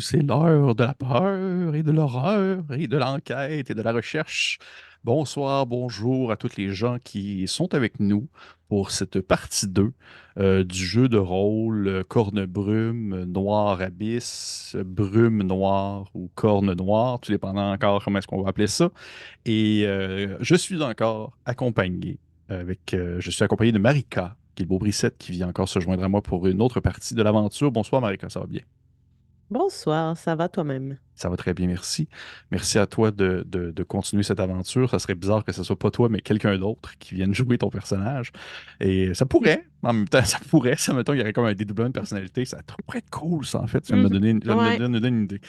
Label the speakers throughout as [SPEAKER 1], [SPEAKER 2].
[SPEAKER 1] C'est l'heure de la peur et de l'horreur et de l'enquête et de la recherche. Bonsoir, bonjour à tous les gens qui sont avec nous pour cette partie 2 du jeu de rôle Corne Brume, Noir Abyss, Brume Noire ou Corne Noire, tout dépendant encore comment est-ce qu'on va appeler ça. Et je suis encore accompagné je suis accompagné de Marika, qui est le beau Brissette, qui vient encore se joindre à moi pour une autre partie de l'aventure. Bonsoir Marika, ça va bien?
[SPEAKER 2] Bonsoir, ça va toi-même?
[SPEAKER 1] Ça va très bien, merci. Merci à toi de continuer cette aventure. Ça serait bizarre que ce soit pas toi, mais quelqu'un d'autre qui vienne jouer ton personnage. Et ça pourrait, en même temps, ça pourrait, ça, mettons, il y aurait comme un dédoublement de personnalité. Ça pourrait être cool, ça, en fait. Ça me
[SPEAKER 2] Mhm.
[SPEAKER 1] donner,
[SPEAKER 2] Ouais.
[SPEAKER 1] me donne une idée.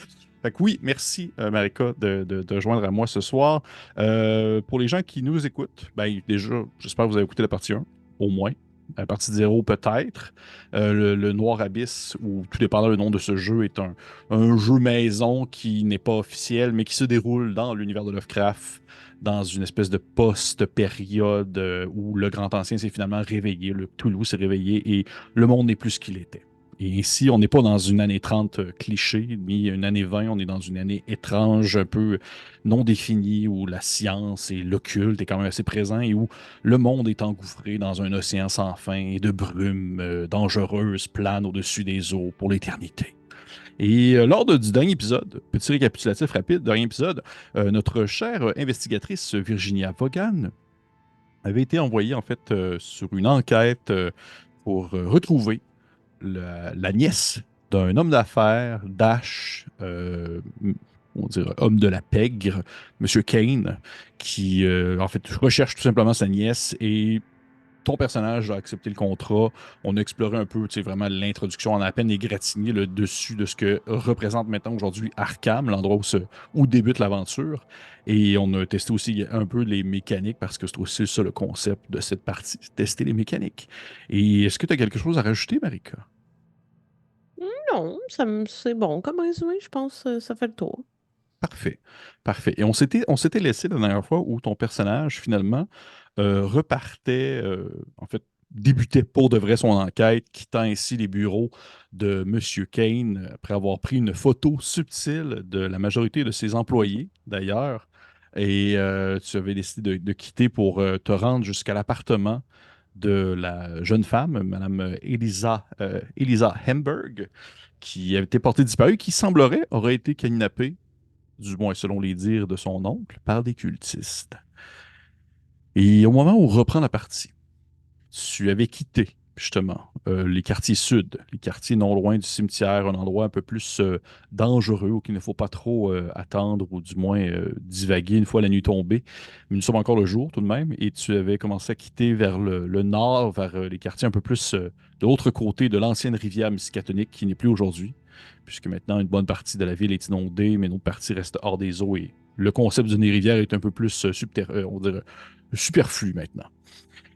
[SPEAKER 1] Fait que oui, merci, Marika, de joindre à moi ce soir. Pour les gens qui nous écoutent, ben, déjà, j'espère que vous avez écouté la partie 1, au moins. La partie 0, peut-être. Le Noir Abyss, ou tout dépendant le nom de ce jeu, est un jeu maison qui n'est pas officiel, mais qui se déroule dans l'univers de Lovecraft, dans une espèce de post-période où le Grand Ancien s'est finalement réveillé, le Cthulhu s'est réveillé et le monde n'est plus ce qu'il était. Et ici, on n'est pas dans une année 30 cliché, ni une année 20, on est dans une année étrange, un peu non définie, où la science et l'occulte est quand même assez présent et où le monde est engouffré dans un océan sans fin et de brumes dangereuses planent au-dessus des eaux pour l'éternité. Et du dernier épisode, petit récapitulatif rapide, dernier épisode, notre chère investigatrice Virginia Vaughan avait été envoyée en fait sur une enquête pour retrouver la nièce d'un homme d'affaires, Dash, on dirait homme de la pègre, Monsieur Kane, qui en fait recherche tout simplement sa nièce et ton personnage a accepté le contrat. On a exploré un peu, tu sais, vraiment l'introduction en à peine égratigné le dessus de ce que représente maintenant aujourd'hui Arkham, l'endroit où débute l'aventure. Et on a testé aussi un peu les mécaniques parce que c'est aussi ça le concept de cette partie, tester les mécaniques. Et est-ce que tu as quelque chose à rajouter, Marika?
[SPEAKER 2] Non, c'est bon comme résumé, je pense que ça fait le tour.
[SPEAKER 1] Parfait. Parfait. Et on s'était laissé la dernière fois où ton personnage, finalement, repartait, en fait, débutait pour de vrai son enquête, quittant ainsi les bureaux de Monsieur Kane après avoir pris une photo subtile de la majorité de ses employés, d'ailleurs. Et tu avais décidé de quitter pour te rendre jusqu'à l'appartement de la jeune femme, Madame Elisa Hemberg, qui avait été portée disparue, qui semblerait aurait été kidnappée du moins selon les dires de son oncle, par des cultistes. Et au moment où on reprend la partie, tu avais quitté justement les quartiers sud, les quartiers non loin du cimetière, un endroit un peu plus dangereux où il ne faut pas trop attendre ou du moins divaguer une fois la nuit tombée. Mais nous sommes encore le jour tout de même et tu avais commencé à quitter vers le nord, vers les quartiers un peu plus de l'autre côté de l'ancienne rivière Miskatonic qui n'est plus aujourd'hui, puisque maintenant une bonne partie de la ville est inondée, mais une autre partie reste hors des eaux et le concept d'une rivière est un peu plus on dirait, superflu maintenant.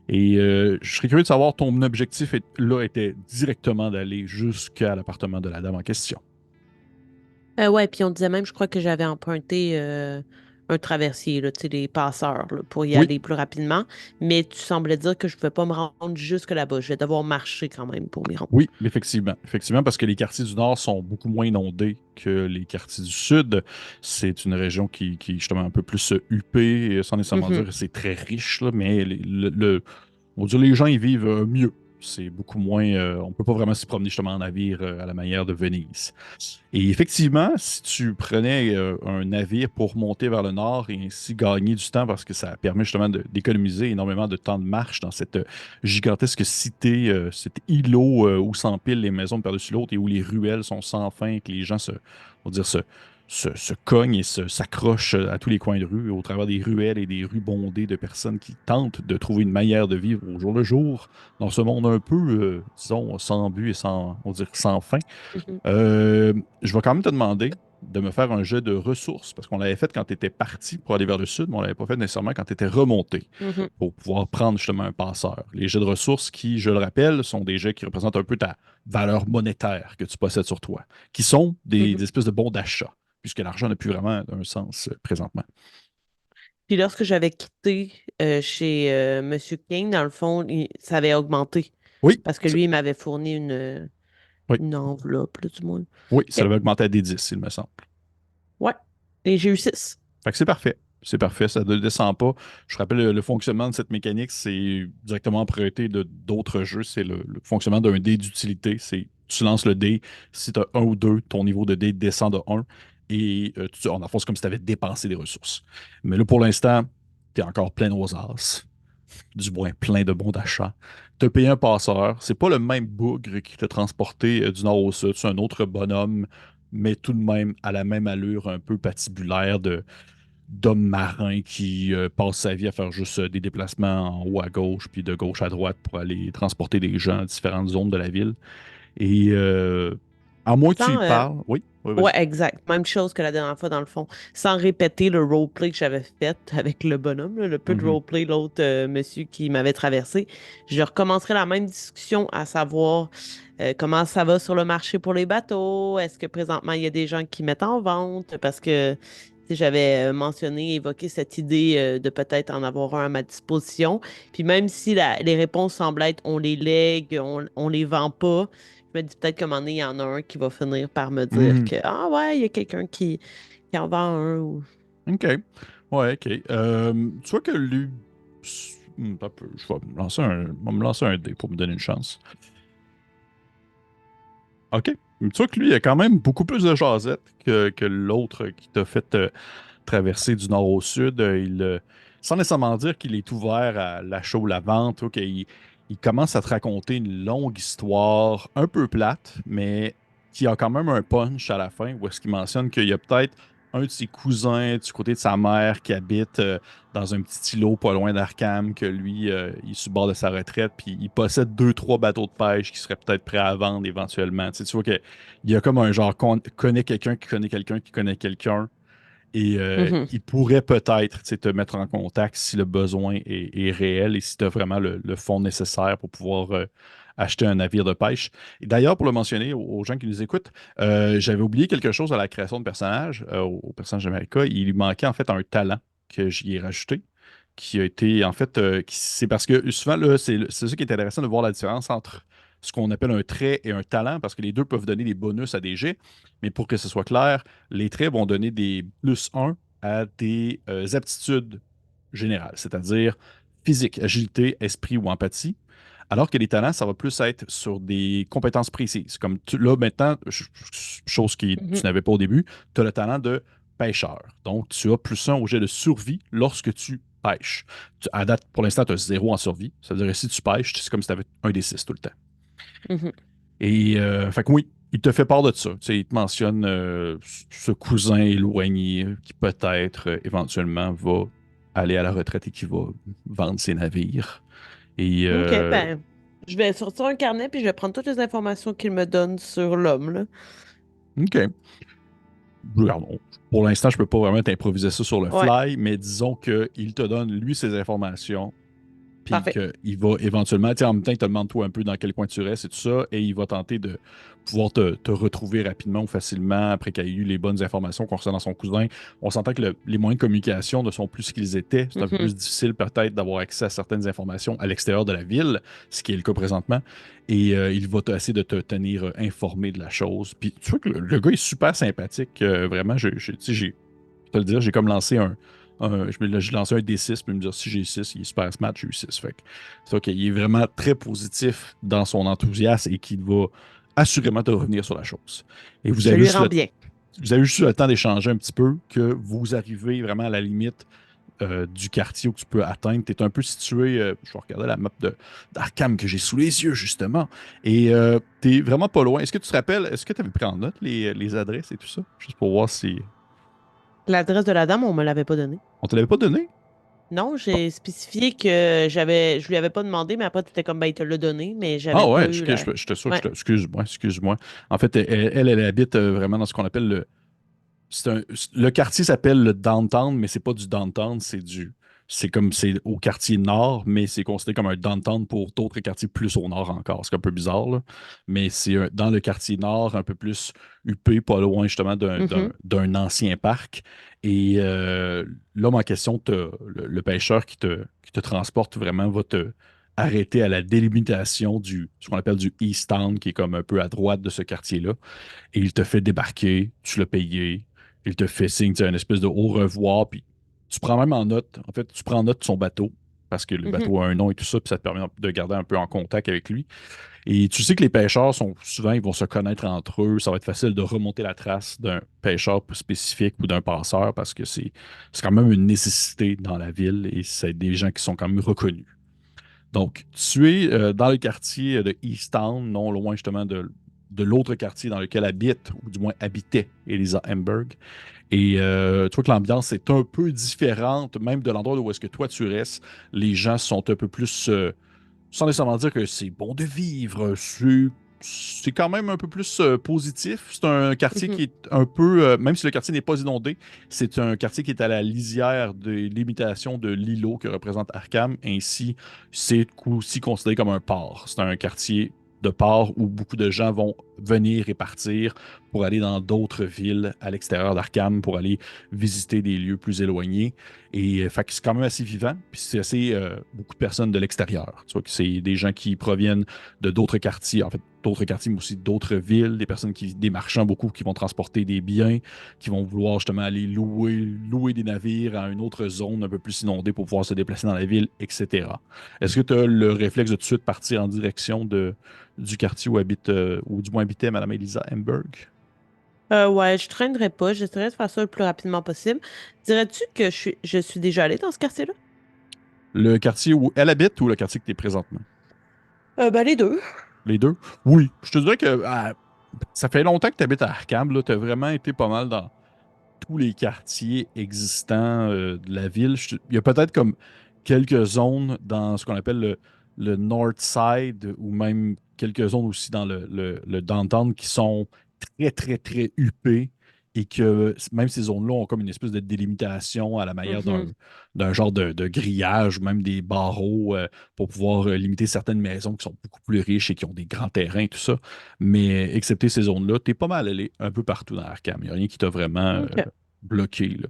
[SPEAKER 1] Et je serais curieux de savoir, ton objectif là était directement d'aller jusqu'à l'appartement de la dame en question.
[SPEAKER 2] Ouais, puis on disait même, je crois que j'avais emprunté un traversier, là, tu sais, les passeurs, là, pour y
[SPEAKER 1] Oui,
[SPEAKER 2] aller plus rapidement. Mais tu semblais dire que je ne pouvais pas me rendre jusque là-bas. Je vais devoir marcher quand même pour m'y rendre.
[SPEAKER 1] oui, effectivement. Effectivement, parce que les quartiers du Nord sont beaucoup moins inondés que les quartiers du Sud. C'est une région qui est justement un peu plus huppée, et sans nécessairement dire
[SPEAKER 2] Mhm.
[SPEAKER 1] que c'est très riche, là, mais on va dire les gens y vivent mieux. C'est beaucoup moins. On peut pas vraiment s'y promener justement en navire à la manière de Venise. Et effectivement, si tu prenais un navire pour monter vers le nord et ainsi gagner du temps, parce que ça permet justement d'économiser énormément de temps de marche dans cette gigantesque cité, cet îlot où s'empilent les maisons par-dessus l'autre et où les ruelles sont sans fin et que les gens on va dire, se cognent et s'accrochent à tous les coins de rue, au travers des ruelles et des rues bondées de personnes qui tentent de trouver une manière de vivre au jour le jour dans ce monde un peu, disons, sans but et on va dire, sans fin.
[SPEAKER 2] Mhm.
[SPEAKER 1] Je vais quand même te demander de me faire un jet de ressources, parce qu'on l'avait fait quand tu étais parti pour aller vers le sud, mais on l'avait pas fait nécessairement quand tu étais remonté
[SPEAKER 2] Mhm.
[SPEAKER 1] pour pouvoir prendre justement un passeur. Les jets de ressources qui, je le rappelle, sont des jets qui représentent un peu ta valeur monétaire que tu possèdes sur toi, qui sont
[SPEAKER 2] Mhm.
[SPEAKER 1] des espèces de bons d'achat, puisque l'argent n'a plus vraiment un sens présentement.
[SPEAKER 2] Puis lorsque j'avais quitté chez Monsieur King, dans le fond, ça avait augmenté
[SPEAKER 1] Oui,
[SPEAKER 2] parce que lui, il m'avait fourni une.
[SPEAKER 1] Oui,
[SPEAKER 2] une enveloppe, là, du moins.
[SPEAKER 1] oui, ça
[SPEAKER 2] OK.
[SPEAKER 1] avait augmenté à des 10, il me semble.
[SPEAKER 2] Ouais. Et j'ai eu 6.
[SPEAKER 1] Fait que c'est parfait. C'est parfait, ça ne descend pas. Je rappelle, le fonctionnement de cette mécanique, c'est directement emprunté de d'autres jeux. C'est le fonctionnement d'un dé d'utilité. C'est tu lances le dé, si tu as un ou deux, ton niveau de dé descend de un et en fond, c'est comme si tu avais dépensé des ressources. Mais là, pour l'instant, tu es encore plein aux as, du moins plein de bons d'achat. Tu as payé un passeur. C'est pas le même bougre qui t'a transporté du nord au sud. C'est un autre bonhomme, mais tout de même à la même allure un peu patibulaire de d'homme marin qui passe sa vie à faire juste des déplacements en haut à gauche puis de gauche à droite pour aller transporter des gens à différentes zones de la ville. Et à moins que tu y
[SPEAKER 2] Sans,
[SPEAKER 1] parles, oui, oui,
[SPEAKER 2] ouais,
[SPEAKER 1] vas-y.
[SPEAKER 2] exact. Même chose que la dernière fois, dans le fond. Sans répéter le roleplay que j'avais fait avec le bonhomme, là, le peu de
[SPEAKER 1] Mhm.
[SPEAKER 2] roleplay, l'autre monsieur qui m'avait traversé, je recommencerai la même discussion à savoir comment ça va sur le marché pour les bateaux. Est-ce que présentement, il y a des gens qui mettent en vente? Parce que tu sais, j'avais mentionné, évoqué cette idée de peut-être en avoir un à ma disposition. Puis même si les réponses semblent être on les lègue, on les vend pas, je me dis peut-être qu'à un moment donné, il y en a un qui va finir par me dire
[SPEAKER 1] Mhm.
[SPEAKER 2] que ah ouais, il y a quelqu'un qui en vend un.
[SPEAKER 1] OK. Ouais, OK. Tu vois que lui. Pas peu. Je vais me lancer un dé pour me donner une chance. OK. Tu vois que lui, il a quand même beaucoup plus de jasette que l'autre qui t'a fait traverser du nord au sud. Sans nécessairement dire qu'il est ouvert à l'achat ou la vente, ok, il commence à te raconter une longue histoire un peu plate, mais qui a quand même un punch à la fin, où est-ce qu'il mentionne qu'il y a peut-être un de ses cousins du côté de sa mère qui habite dans un petit îlot pas loin d'Arkham, que lui, il est sur le bord de sa retraite, puis il possède deux, trois bateaux de pêche qui seraient peut-être prêts à vendre éventuellement. Tu sais, tu vois qu'il y a comme un genre connaît quelqu'un qui connaît quelqu'un qui connaît quelqu'un et
[SPEAKER 2] Mhm,
[SPEAKER 1] il pourrait peut-être tu sais, te mettre en contact si le besoin est réel et si tu as vraiment le fonds nécessaire pour pouvoir acheter un navire de pêche. Et d'ailleurs, pour le mentionner aux gens qui nous écoutent, j'avais oublié quelque chose à la création de personnage, au personnage d'America. Il lui manquait en fait un talent que j'y ai rajouté, qui a été en fait, c'est parce que souvent, là, c'est ça qui est intéressant de voir la différence entre ce qu'on appelle un trait et un talent, parce que les deux peuvent donner des bonus à des jets, mais pour que ce soit clair, les traits vont donner des plus un à des aptitudes générales, c'est-à-dire physique, agilité, esprit ou empathie. Alors que les talents, ça va plus être sur des compétences précises. Comme là, maintenant, chose que tu
[SPEAKER 2] mhm,
[SPEAKER 1] n'avais pas au début, tu as le talent de pêcheur. Donc, tu as plus un au jet de survie lorsque tu pêches. À date, pour l'instant, tu as zéro en survie. Ça veut dire que si tu pêches, c'est comme si tu avais un des six tout le temps.
[SPEAKER 2] mhm.
[SPEAKER 1] Et fait que oui, il te fait part de ça. Tu sais, il te mentionne ce cousin éloigné qui peut-être éventuellement va aller à la retraite et qui va vendre ses navires. Et
[SPEAKER 2] OK, ben, je vais sortir un carnet puis je vais prendre toutes les informations qu'il me donne sur l'homme, là.
[SPEAKER 1] OK. Regarde, pour l'instant, je peux pas vraiment t'improviser ça sur le
[SPEAKER 2] Ouais,
[SPEAKER 1] fly, mais disons qu'il te donne, lui, ses informations, puis
[SPEAKER 2] parfait.
[SPEAKER 1] qu'il va éventuellement, tu sais, en même temps, il te demande toi un peu dans quel coin tu restes et tout ça, et il va tenter de pouvoir te retrouver rapidement ou facilement après qu'il ait eu les bonnes informations concernant son cousin. On s'entend que les moyens de communication ne sont plus ce qu'ils étaient. C'est un peu
[SPEAKER 2] Mhm.
[SPEAKER 1] plus difficile peut-être d'avoir accès à certaines informations à l'extérieur de la ville, ce qui est le cas présentement, et il va essayer de te tenir informé de la chose. Puis tu vois que le gars est super sympathique, vraiment, tu sais, je te le dire, j'ai comme lancé j'ai lancé un D6, puis me dire si j'ai 6 il est super smart, j'ai eu 6. Fait que c'est OK. Il est vraiment très positif dans son enthousiasme et qu'il va assurément te revenir sur la chose. Et
[SPEAKER 2] Je lui rends bien.
[SPEAKER 1] vous avez juste eu le temps d'échanger un petit peu, que vous arrivez vraiment à la limite du quartier où tu peux atteindre. Tu es un peu situé, je vais regarder la map d'Arkham que j'ai sous les yeux, justement. Et tu es vraiment pas loin. Est-ce que tu te rappelles, est-ce que tu avais pris en note les adresses et tout ça? Juste pour voir si.
[SPEAKER 2] L'adresse de la dame, on me l'avait pas donnée.
[SPEAKER 1] On te l'avait pas donné?
[SPEAKER 2] Non,
[SPEAKER 1] Bon.
[SPEAKER 2] j'ai spécifié que je lui avais pas demandé, mais après, tu étais comme, ben, il te l'a donné, mais
[SPEAKER 1] Ah
[SPEAKER 2] j'avais pas
[SPEAKER 1] ouais,
[SPEAKER 2] eu la.
[SPEAKER 1] j'étais sûr que
[SPEAKER 2] Ouais.
[SPEAKER 1] j'étais. Excuse-moi, excuse-moi. En fait, elle habite vraiment dans ce qu'on appelle le. Le quartier s'appelle le downtown, mais c'est pas du downtown, c'est comme c'est au quartier nord, mais c'est considéré comme un downtown pour d'autres quartiers plus au nord encore. C'est un peu bizarre, là. Mais c'est dans le quartier nord, un peu plus huppé, pas loin justement
[SPEAKER 2] Mhm.
[SPEAKER 1] d'un ancien parc. Et l'homme en question, le pêcheur qui te transporte vraiment, va te arrêté à la délimitation ce qu'on appelle du East Town, qui est comme un peu à droite de ce quartier-là. Et il te fait débarquer, tu l'as payé, il te fait signe, tu sais, une espèce de au revoir, puis tu prends même en note, en fait, tu prends en note son bateau, parce que le
[SPEAKER 2] Mhm.
[SPEAKER 1] bateau a un nom et tout ça, puis ça te permet de garder un peu en contact avec lui. Et tu sais que les pêcheurs sont souvent, ils vont se connaître entre eux. Ça va être facile de remonter la trace d'un pêcheur spécifique ou d'un passeur parce que c'est quand même une nécessité dans la ville et c'est des gens qui sont quand même reconnus. Donc, tu es dans le quartier de East Town, non loin justement de l'autre quartier dans lequel habite, ou du moins habitait Elisa Hamburg. Et tu vois que l'ambiance est un peu différente, même de l'endroit où est-ce que toi tu restes. Les gens sont un peu plus sans nécessairement dire que c'est bon de vivre, c'est quand même un peu plus positif. C'est un quartier
[SPEAKER 2] Mhm.
[SPEAKER 1] qui est un peu, même si le quartier n'est pas inondé, c'est un quartier qui est à la lisière des limitations de l'îlot que représente Arkham. Ainsi, c'est aussi considéré comme un port. C'est un quartier de port où beaucoup de gens vont venir et partir pour aller dans d'autres villes à l'extérieur d'Arkham, pour aller visiter des lieux plus éloignés. Et fait que c'est quand même assez vivant. Puis c'est assez beaucoup de personnes de l'extérieur. Tu vois que c'est des gens qui proviennent de d'autres quartiers, en fait, d'autres quartiers, mais aussi d'autres villes, des marchands beaucoup qui vont transporter des biens, qui vont vouloir justement aller louer des navires à une autre zone un peu plus inondée pour pouvoir se déplacer dans la ville, etc. Est-ce que tu as le réflexe de tout de suite partir en direction du quartier où habite, ou du moins habitait Mme Elisa Hamburg?
[SPEAKER 2] Ouais, je traînerai pas. J'essaierai de faire ça le plus rapidement possible. Dirais-tu que je suis déjà allée dans ce quartier-là?
[SPEAKER 1] Le quartier où elle habite ou le quartier que tu es présentement?
[SPEAKER 2] Ben, les deux.
[SPEAKER 1] Les deux? Oui. Je te dirais que ça fait longtemps que tu habites à Arkham. Tu as vraiment été pas mal dans tous les quartiers existants de la ville. Il y a peut-être comme quelques zones dans ce qu'on appelle le North Side ou même quelques zones aussi dans le downtown qui sont très, très, très huppées et que même ces zones-là ont comme une espèce de délimitation à la manière
[SPEAKER 2] Mhm.
[SPEAKER 1] d'un genre de grillage ou même des barreaux pour pouvoir limiter certaines maisons qui sont beaucoup plus riches et qui ont des grands terrains et tout ça. Mais excepté ces zones-là, t'es pas mal allé un peu partout dans Arkham. Il n'y a rien qui t'a vraiment
[SPEAKER 2] OK.
[SPEAKER 1] bloqué, là.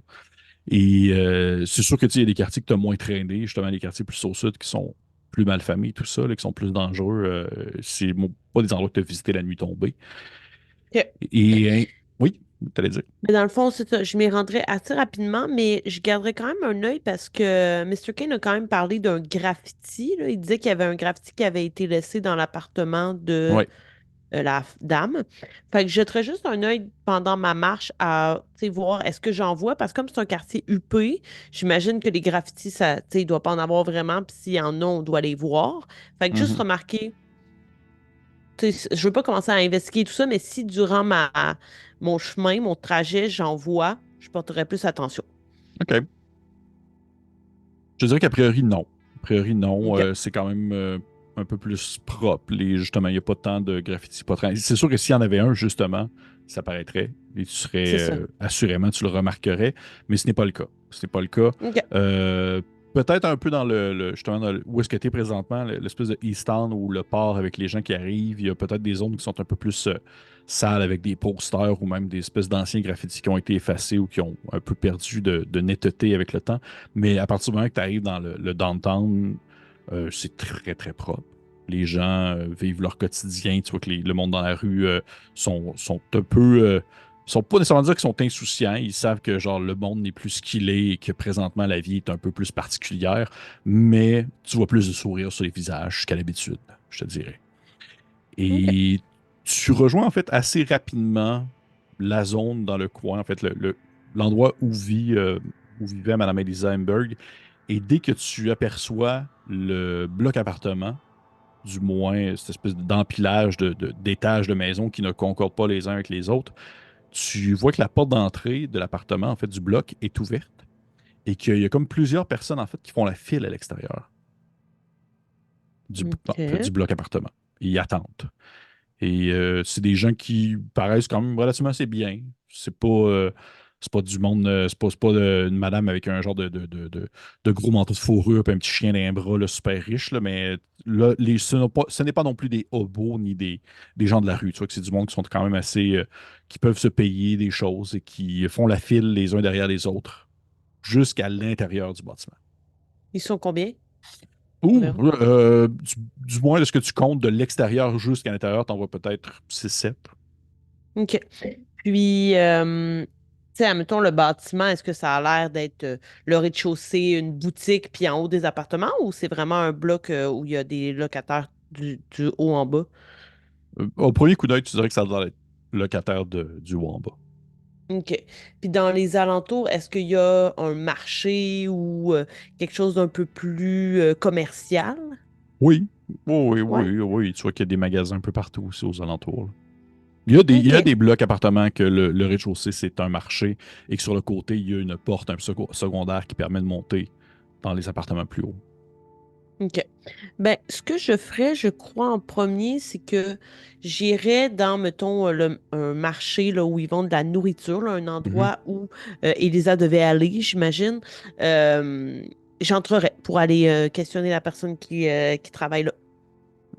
[SPEAKER 1] Et c'est sûr que tu sais, il y a des quartiers que tu as moins traînés, justement les quartiers plus au sud qui sont plus mal famés, tout ça, là, qui sont plus dangereux. C'est pas des endroits que tu as visité la nuit tombée.
[SPEAKER 2] OK.
[SPEAKER 1] Et oui, tu allais dire.
[SPEAKER 2] Mais dans le fond, c'est ça. Je m'y rendrai assez rapidement, mais je garderai quand même un œil parce que Mr. Kane a quand même parlé d'un graffiti, là. Il disait qu'il y avait un graffiti qui avait été laissé dans l'appartement de
[SPEAKER 1] Oui.
[SPEAKER 2] la dame. Fait que je jetterai juste un œil pendant ma marche à, tu sais, voir est-ce que j'en vois, parce que comme c'est un quartier huppé, j'imagine que les graffitis, ça, tu sais, il doit pas en avoir vraiment, puis s'il y en a, on doit les voir. Fait que juste
[SPEAKER 1] Mhm.
[SPEAKER 2] remarquer, tu sais, je veux pas commencer à investiguer tout ça, mais si durant mon chemin, mon trajet, j'en vois, je porterai plus attention.
[SPEAKER 1] OK. Je dirais qu'a priori, non. A priori, non.
[SPEAKER 2] OK.
[SPEAKER 1] C'est quand même un peu plus propre. Justement, il n'y a pas tant de graffiti. Pas tant- C'est sûr que s'il y en avait un, justement, ça paraîtrait. Et tu serais,
[SPEAKER 2] C'est ça.
[SPEAKER 1] assurément, tu le remarquerais. Mais ce n'est pas le cas. Ce n'est pas le cas.
[SPEAKER 2] OK.
[SPEAKER 1] Euh, Peut-être un peu dans justement, où est-ce que tu es présentement, l'espèce de East Town ou le port avec les gens qui arrivent. Il y a peut-être des zones qui sont un peu plus sales avec des posters ou même des espèces d'anciens graffitis qui ont été effacés ou qui ont un peu perdu de netteté avec le temps. Mais à partir du moment que tu arrives dans le downtown, c'est très, très propre. Les gens vivent leur quotidien. Tu vois que le monde dans la rue sont un peu. Sont pas nécessairement dire qu'ils sont insouciants. Ils savent que genre le monde n'est plus ce qu'il est et que présentement la vie est un peu plus particulière. Mais tu vois plus de sourires sur les visages qu'à l'habitude, je te dirais.
[SPEAKER 2] OK.
[SPEAKER 1] Et tu rejoins en fait assez rapidement la zone dans le coin, en fait, l'endroit où vivait Mme Elisa Hamburg. Et dès que tu aperçois le bloc appartement, du moins cette espèce d'empilage d'étages de maisons qui ne concordent pas les uns avec les autres, tu vois que la porte d'entrée de l'appartement, en fait, du bloc est ouverte et qu'il y a comme plusieurs personnes, en fait, qui font la file à l'extérieur en fait,
[SPEAKER 2] OK.
[SPEAKER 1] du bloc appartement. Ils attendent. Et c'est des gens qui paraissent quand même relativement assez bien. C'est pas du monde, c'est pas une madame avec un genre de gros manteau de fourrure et un petit chien dans les bras là, super riche, là, mais là, ce n'est pas non plus des hobos ni des gens de la rue. Tu vois que c'est du monde qui sont quand même assez, qui peuvent se payer des choses et qui font la file les uns derrière les autres jusqu'à l'intérieur du bâtiment.
[SPEAKER 2] Ils sont combien?
[SPEAKER 1] Ou,
[SPEAKER 2] environ?
[SPEAKER 1] du moins, de ce que tu comptes de l'extérieur jusqu'à l'intérieur, t'en vois peut-être 6-7.
[SPEAKER 2] OK. Puis, tu sais, admettons le bâtiment, est-ce que ça a l'air d'être le rez-de-chaussée, une boutique, puis en haut des appartements, ou c'est vraiment un bloc où il y a des locataires du haut en bas?
[SPEAKER 1] Au premier coup d'œil, tu dirais que ça doit être locataire du haut en bas.
[SPEAKER 2] OK. Puis dans les alentours, est-ce qu'il y a un marché ou quelque chose d'un peu plus commercial?
[SPEAKER 1] Oui, oui, oui,
[SPEAKER 2] Ouais.
[SPEAKER 1] oui, oui. Tu vois qu'il y a des magasins un peu partout aussi aux alentours, là. Il y a
[SPEAKER 2] OK.
[SPEAKER 1] des blocs appartements que le rez-de-chaussée, c'est un marché et que sur le côté, il y a une porte, un secondaire qui permet de monter dans les appartements plus hauts.
[SPEAKER 2] OK. Ben, ce que je ferais, je crois, en premier, c'est que j'irais dans, mettons, un marché là, où ils vendent de la nourriture, là, un
[SPEAKER 1] Mhm.
[SPEAKER 2] endroit où Elisa devait aller, j'imagine. Euh, J'entrerais pour aller questionner la personne qui travaille là.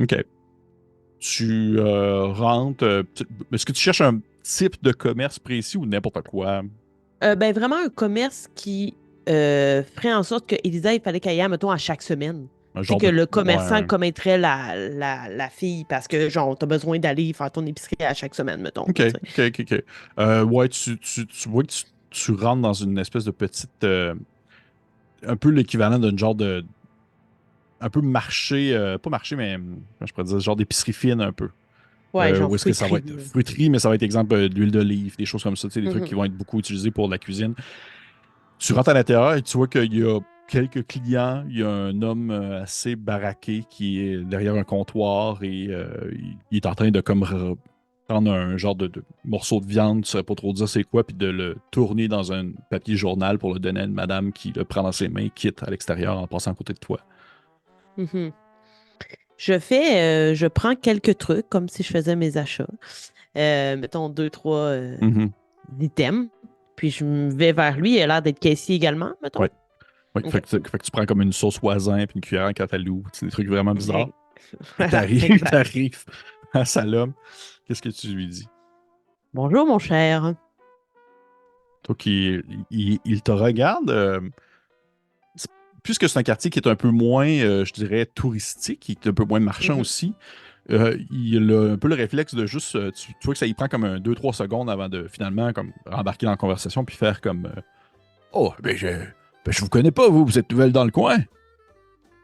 [SPEAKER 1] OK. Tu rentres. Est-ce que tu cherches un type de commerce précis ou n'importe quoi?
[SPEAKER 2] Ben, vraiment un commerce qui ferait en sorte que Elisa, il fallait qu'elle y aille, mettons, à chaque semaine.
[SPEAKER 1] Un
[SPEAKER 2] Tu sais,
[SPEAKER 1] genre
[SPEAKER 2] que
[SPEAKER 1] de.
[SPEAKER 2] le commerçant
[SPEAKER 1] Ouais.
[SPEAKER 2] commettrait la fille parce que, genre, t'as besoin d'aller faire ton épicerie à chaque semaine, mettons,
[SPEAKER 1] OK,
[SPEAKER 2] là, tu sais.
[SPEAKER 1] OK, OK, OK. Ouais, tu vois que tu rentres dans une espèce de petite. Un peu l'équivalent d'un genre de. Un peu marché. Pas marché, mais comment je pourrais dire, genre d'épicerie fine un peu.
[SPEAKER 2] Ouais, genre
[SPEAKER 1] Où est-ce que ça va
[SPEAKER 2] fruiterie,
[SPEAKER 1] être
[SPEAKER 2] là.
[SPEAKER 1] fruiterie, mais ça va être exemple de l'huile d'olive, des choses comme ça, tu sais, des trucs qui
[SPEAKER 2] Mhm.
[SPEAKER 1] vont être beaucoup utilisés pour la cuisine. Tu rentres à l'intérieur et tu vois qu'il y a quelques clients. Il y a un homme assez baraqué qui est derrière un comptoir et il est en train de comme prendre un genre de morceau de viande, tu ne saurais pas trop dire c'est quoi, puis de le tourner dans un papier journal pour le donner à une madame qui le prend dans ses mains, quitte à l'extérieur en passant à côté de toi.
[SPEAKER 2] Mhm. Je prends quelques trucs comme si je faisais mes achats. Mettons deux, trois
[SPEAKER 1] Mhm.
[SPEAKER 2] items. Puis je me vais vers lui. Il a l'air d'être caissier également, mettons.
[SPEAKER 1] Ouais. Oui,
[SPEAKER 2] OK.
[SPEAKER 1] fait que tu prends comme une sauce voisin puis une cuillère en catalou. C'est des trucs vraiment bizarres.
[SPEAKER 2] Hey.
[SPEAKER 1] Et
[SPEAKER 2] Voilà,
[SPEAKER 1] t'arrives,
[SPEAKER 2] exact.
[SPEAKER 1] t'arrives à Salom. Qu'est-ce que tu lui dis?
[SPEAKER 2] Bonjour, mon cher.
[SPEAKER 1] Toi il te regarde. C'est- Puisque c'est un quartier qui est un peu moins, je dirais, touristique, qui est un peu moins marchand
[SPEAKER 2] Mhm.
[SPEAKER 1] aussi, il a un peu le réflexe de juste. Tu vois que ça y prend comme un 2-3 secondes avant de finalement comme embarquer dans la conversation puis faire comme Oh, je vous connais pas, vous êtes nouvelle dans le coin.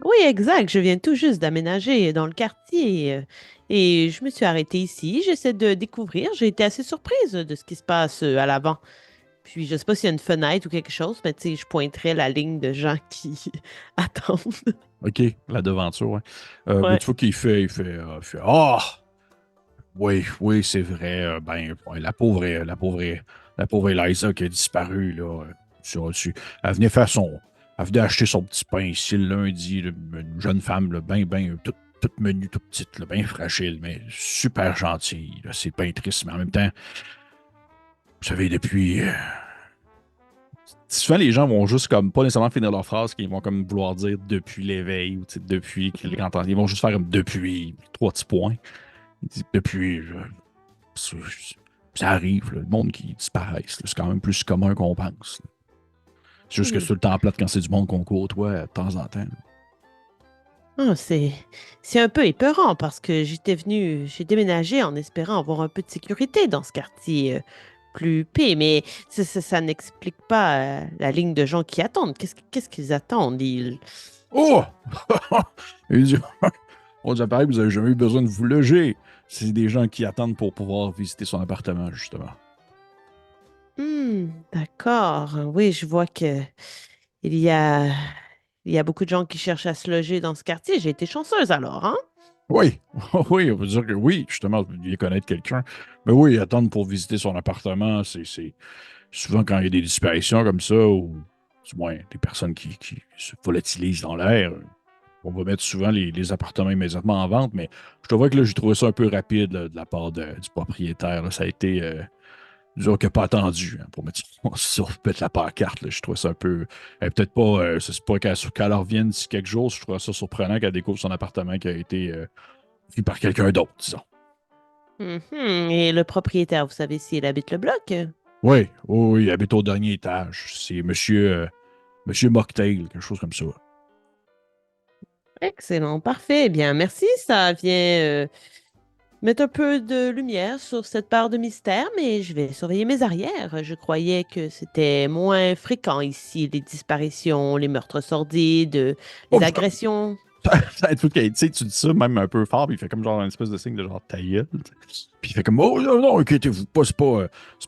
[SPEAKER 2] Oui, exact. Je viens tout juste d'aménager dans le quartier et je me suis arrêtée ici. J'essaie de découvrir. J'ai été assez surprise de ce qui se passe à l'avant. Puis, je sais pas s'il y a une fenêtre ou quelque chose, mais tu sais, je pointerais la ligne de gens qui attendent.
[SPEAKER 1] OK, la devanture, ouais. Mais
[SPEAKER 2] Ouais.
[SPEAKER 1] tu vois qu'il fait Ah! Oui, oui, c'est vrai. Ben, ouais, la pauvre Eliza qui a disparu, là. Elle venait faire son. Elle venait acheter son petit pain ici le lundi, là, une jeune femme, là, toute menue, toute petite, là, bien fragile, mais super gentille, là. C'est bien triste, mais en même temps, vous savez, depuis. Souvent, les gens vont juste comme pas nécessairement finir leur phrase, qu'ils vont comme vouloir dire depuis l'éveil ou tu sais, depuis qu'ils l'entendent. Ils vont juste faire comme depuis, trois petits points. Ils disent depuis. Ça, ça arrive, là, le monde qui disparaît. C'est quand même plus commun qu'on pense. C'est juste que
[SPEAKER 2] Mhm.
[SPEAKER 1] c'est tout le temps plate quand c'est du monde qu'on côtoie de temps en temps.
[SPEAKER 2] Ah, c'est un peu épeurant parce que j'ai déménagé en espérant avoir un peu de sécurité dans ce quartier plus paix, mais ça n'explique pas la ligne de gens qui attendent. Qu'est-ce qu'ils attendent?
[SPEAKER 1] Oh! Il dit, on dit pareil, vous n'avez jamais eu besoin de vous loger. C'est des gens qui attendent pour pouvoir visiter son appartement, justement.
[SPEAKER 2] D'accord. Oui, je vois que il y a, il y a beaucoup de gens qui cherchent à se loger dans ce quartier. J'ai été chanceuse alors, hein?
[SPEAKER 1] Oui, oui, on peut dire que oui, justement, vous deviez connaître quelqu'un. Mais oui, attendre pour visiter son appartement, c'est souvent quand il y a des disparitions comme ça, ou du moins des personnes qui se volatilisent dans l'air, on va mettre souvent les appartements immédiatement en vente, mais je te vois que là, j'ai trouvé ça un peu rapide là, de la part du propriétaire, là. Ça a été, disons qu'il n'a pas attendu hein, pour mettre, mettre la pancarte. Là. Je trouve ça un peu. Peut-être pas. C'est pas qu'elle revienne d'ici quelques jours. Je trouve ça surprenant qu'elle découvre son appartement qui a été pris par quelqu'un d'autre, disons.
[SPEAKER 2] Mhm. Et le propriétaire, vous savez s'il habite le bloc?
[SPEAKER 1] Oui, oui, oui, il habite au dernier étage. C'est monsieur Mocktail, quelque chose comme ça.
[SPEAKER 2] Excellent, parfait. Eh bien, merci. Ça vient mettre un peu de lumière sur cette part de mystère, mais je vais surveiller mes arrières. Je croyais que c'était moins fréquent ici, les disparitions, les meurtres sordides,
[SPEAKER 1] Oh,
[SPEAKER 2] les agressions.
[SPEAKER 1] ça va être fou tu sais, tu dis ça même un peu fort, puis il fait comme genre une espèce de signe de genre ta gueule, tu sais. Puis il fait comme oh non, non, inquiétez-vous pas, c'est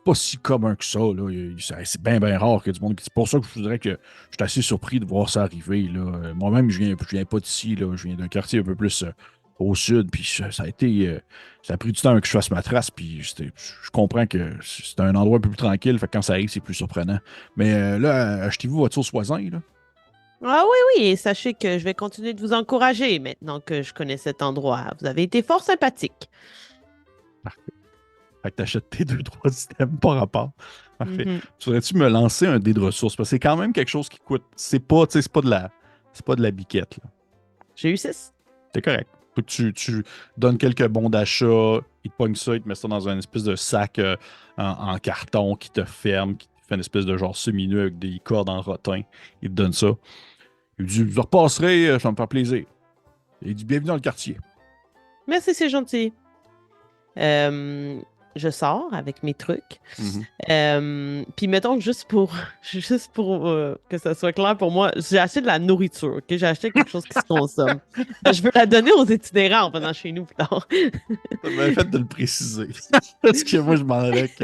[SPEAKER 1] pas si commun que ça, là. C'est bien, bien rare que du monde. C'est pour ça que je voudrais que je suis assez surpris de voir ça arriver, là. Moi-même, je viens pas d'ici, là. Je viens d'un quartier un peu plus au sud, puis ça a été. Ça a pris du temps que je fasse ma trace, puis je comprends que c'est un endroit un peu plus tranquille, fait que quand ça arrive, c'est plus surprenant. Mais là, achetez-vous votre sauce voisin, là.
[SPEAKER 2] Ah oui, oui, et sachez que je vais continuer de vous encourager maintenant que je connais cet endroit. Vous avez été fort sympathique.
[SPEAKER 1] Fait que t'achètes tes deux, trois items par rapport. Parfait.
[SPEAKER 2] Mhm.
[SPEAKER 1] Voudrais-tu me lancer un dé de ressources? Parce que c'est quand même quelque chose qui coûte. C'est pas, tu sais, c'est pas de la biquette, là.
[SPEAKER 2] J'ai eu 6.
[SPEAKER 1] C'est correct. Faut que tu donnes quelques bons d'achat, ils te pognent ça, ils te mettent ça dans un espèce de sac en carton qui te ferme, qui te fait une espèce de genre semi-nu avec des cordes en rotin. Ils te donnent ça. Il dit, je repasserai, ça va me faire plaisir. Il dit, bienvenue dans le quartier.
[SPEAKER 2] Merci, c'est gentil. Euh, je sors avec mes trucs.
[SPEAKER 1] Mhm.
[SPEAKER 2] Puis mettons, juste pour que ça soit clair pour moi, j'ai acheté de la nourriture, ok? J'ai acheté quelque chose qui se consomme. Je veux la donner aux itinérants en venant chez nous plus tard.
[SPEAKER 1] T'as bien fait de le préciser. Parce que moi, je m'en allais avec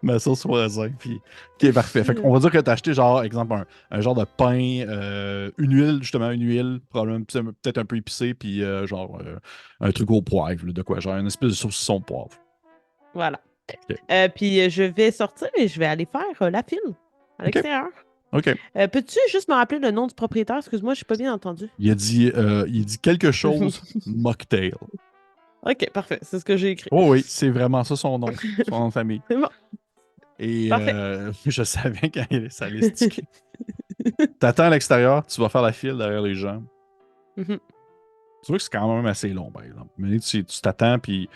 [SPEAKER 1] ma sauce voisin. Puis, ok, parfait. Fait qu'on va dire que t'as acheté, genre, exemple, un genre de pain, une huile, justement, une huile, probablement peut-être un peu épicé, puis genre un truc au poivre, là, de quoi, genre une espèce de saucisson poivre.
[SPEAKER 2] Voilà.
[SPEAKER 1] Ok,
[SPEAKER 2] Puis je vais sortir et je vais aller faire la file à
[SPEAKER 1] ok,
[SPEAKER 2] l'extérieur.
[SPEAKER 1] ok.
[SPEAKER 2] Peux-tu juste me rappeler le nom du propriétaire? Excuse-moi, je n'ai pas bien entendu.
[SPEAKER 1] Il dit quelque chose, mocktail.
[SPEAKER 2] Ok, parfait. C'est ce que j'ai écrit.
[SPEAKER 1] Oh oui, c'est vraiment ça son nom de famille.
[SPEAKER 2] C'est bon.
[SPEAKER 1] Et
[SPEAKER 2] Parfait.
[SPEAKER 1] je savais ça allait sticker. T'attends à l'extérieur, tu vas faire la file derrière les gens.
[SPEAKER 2] Mhm.
[SPEAKER 1] Tu vois que c'est quand même assez long, par exemple. Mais tu t'attends, puis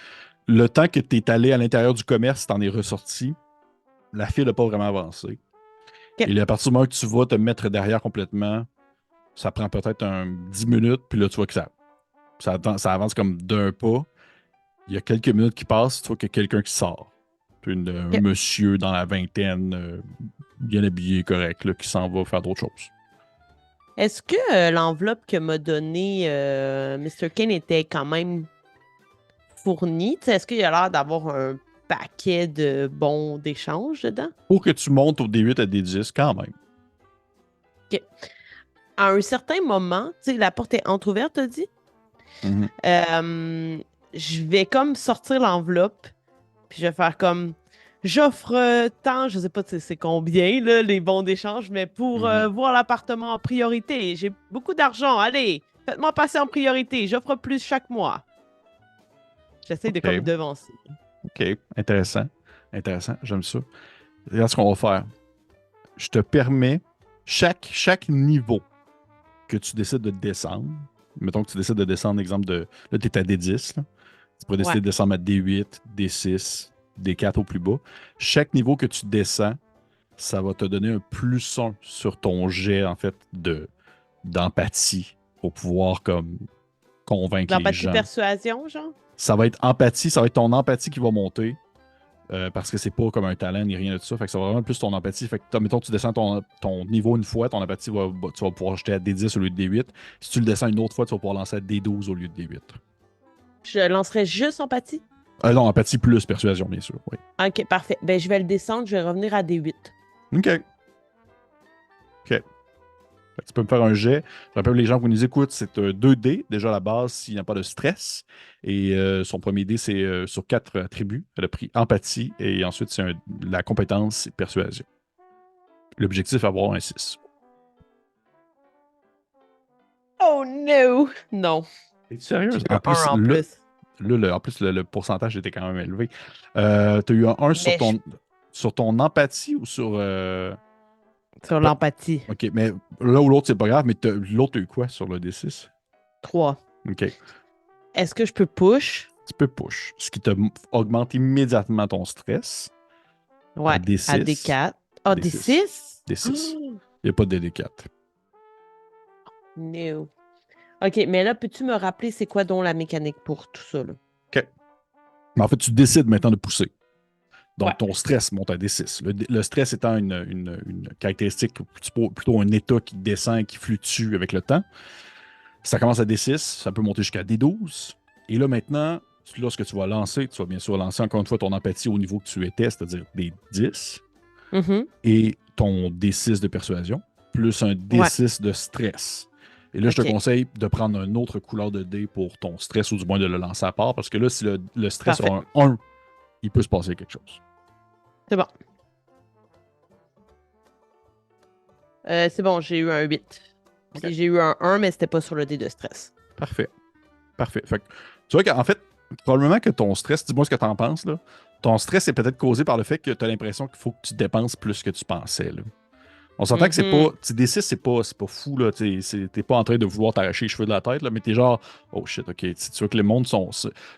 [SPEAKER 1] le temps que tu es allé à l'intérieur du commerce, t'en es ressorti, la file n'a pas vraiment avancé.
[SPEAKER 2] Ok.
[SPEAKER 1] Et là, à partir du moment que tu vas te mettre derrière complètement, ça prend peut-être 10 minutes, puis là, tu vois que ça avance comme d'un pas. Il y a quelques minutes qui passent, tu vois qu'il y a quelqu'un qui sort. Puis un
[SPEAKER 2] Ok.
[SPEAKER 1] monsieur dans la vingtaine, bien habillé, correct, là, qui s'en va faire d'autres choses.
[SPEAKER 2] Est-ce que l'enveloppe que m'a donnée Mr. Kane était quand même fournie? Tu sais, est-ce qu'il y a l'air d'avoir un paquet de bons d'échange dedans?
[SPEAKER 1] Pour que tu montes au D8 à D10, quand même.
[SPEAKER 2] Ok. À un certain moment, tu sais, la porte est entrouverte, t'as dit?
[SPEAKER 1] Mhm.
[SPEAKER 2] Euh, je vais comme sortir l'enveloppe, puis je vais faire comme j'offre tant, je sais pas c'est combien là, les bons d'échange, mais pour
[SPEAKER 1] Mhm.
[SPEAKER 2] voir l'appartement en priorité, j'ai beaucoup d'argent, allez, faites-moi passer en priorité, j'offre plus chaque mois. J'essaie de comme
[SPEAKER 1] OK.
[SPEAKER 2] devancer.
[SPEAKER 1] OK. Intéressant. Intéressant. J'aime ça. Regarde ce qu'on va faire. Je te permets, chaque niveau que tu décides de descendre, mettons que tu décides de descendre, exemple de. Là, tu es à D10. Là. Tu pourrais
[SPEAKER 2] Ouais.
[SPEAKER 1] décider de descendre à D8, D6, D4 au plus bas. Chaque niveau que tu descends, ça va te donner un +1 sur ton jet, en fait, d'empathie pour pouvoir comme convaincre les
[SPEAKER 2] L'empathie
[SPEAKER 1] gens.
[SPEAKER 2] persuasion, genre?
[SPEAKER 1] Ça va être empathie, ça va être ton empathie qui va monter. Parce que c'est pas comme un talent ni rien de ça. Fait que c'est vraiment plus ton empathie. Fait que, mettons, tu descends ton niveau une fois, ton empathie tu vas pouvoir jeter à D10 au lieu de D8. Si tu le descends une autre fois, tu vas pouvoir lancer à D12 au lieu de D8.
[SPEAKER 2] Je lancerai juste empathie.
[SPEAKER 1] Non, empathie plus persuasion, bien sûr. Oui.
[SPEAKER 2] Ok, parfait. Ben, je vais le descendre, je vais revenir à D8.
[SPEAKER 1] OK. OK. Fait que tu peux me faire un jet. Je rappelle les gens qui nous écoutent, c'est un 2D, déjà à la base, s'il n'y a pas de stress. Et son premier dé, c'est sur 4 attributs. Elle a pris empathie et ensuite, la compétence, c'est persuasion. L'objectif, avoir un 6.
[SPEAKER 2] Oh no! Non,
[SPEAKER 1] Es-tu sérieuse?
[SPEAKER 2] j'ai
[SPEAKER 1] En
[SPEAKER 2] un
[SPEAKER 1] plus,
[SPEAKER 2] 1 en
[SPEAKER 1] là,
[SPEAKER 2] plus.
[SPEAKER 1] en plus, le pourcentage était quand même élevé. Tu as eu un 1 sur
[SPEAKER 2] Mais je...
[SPEAKER 1] ton empathie ou sur.
[SPEAKER 2] Sur
[SPEAKER 1] Pas-
[SPEAKER 2] l'empathie.
[SPEAKER 1] Ok, mais l'un ou l'autre, c'est pas grave, mais l'autre, t'as eu quoi sur le D6?
[SPEAKER 2] 3.
[SPEAKER 1] Ok.
[SPEAKER 2] Est-ce que je peux push?
[SPEAKER 1] Tu peux push, ce qui augmente immédiatement ton stress à
[SPEAKER 2] Ouais, à
[SPEAKER 1] D6.
[SPEAKER 2] D4. Ah,
[SPEAKER 1] D6.
[SPEAKER 2] D6?
[SPEAKER 1] D6.
[SPEAKER 2] Oh,
[SPEAKER 1] Il n'y a pas de D4.
[SPEAKER 2] no. OK, mais là, peux-tu me rappeler c'est quoi donc la mécanique pour tout ça, là?
[SPEAKER 1] OK. Mais en fait, tu décides maintenant de pousser.
[SPEAKER 2] Ouais.
[SPEAKER 1] Donc, ton stress monte à D6. Le stress étant une caractéristique, plutôt un état qui descend et qui fluctue avec le temps. Ça commence à D6, ça peut monter jusqu'à D12. Et là, maintenant, lorsque tu vas lancer, tu vas bien sûr lancer encore une fois ton empathie au niveau que tu étais, c'est-à-dire des 10,
[SPEAKER 2] Mhm.
[SPEAKER 1] et ton D6 de persuasion, plus un
[SPEAKER 2] Ouais.
[SPEAKER 1] D6 de stress. Et là, je te
[SPEAKER 2] OK.
[SPEAKER 1] conseille de prendre une autre couleur de dé pour ton stress, ou du moins de le lancer à part, parce que là, si le stress a
[SPEAKER 2] Parfait.
[SPEAKER 1] un 1, il peut se passer quelque chose.
[SPEAKER 2] C'est bon. C'est bon, j'ai eu un 8.
[SPEAKER 1] OK.
[SPEAKER 2] Puis j'ai eu un 1, mais c'était pas sur le dé de stress.
[SPEAKER 1] Parfait. Parfait. Fait que, tu vois qu'en fait, probablement que ton stress, dis-moi ce que tu en penses, là. Ton stress est peut-être causé par le fait que tu as l'impression qu'il faut que tu dépenses plus que tu pensais, là. On s'entend que c'est pas.
[SPEAKER 2] Mhm.
[SPEAKER 1] Tu D6, c'est pas fou, là. T'es pas en train de vouloir t'arracher les cheveux de la tête, là, mais t'es genre, oh shit, ok. Tu vois que le monde sont.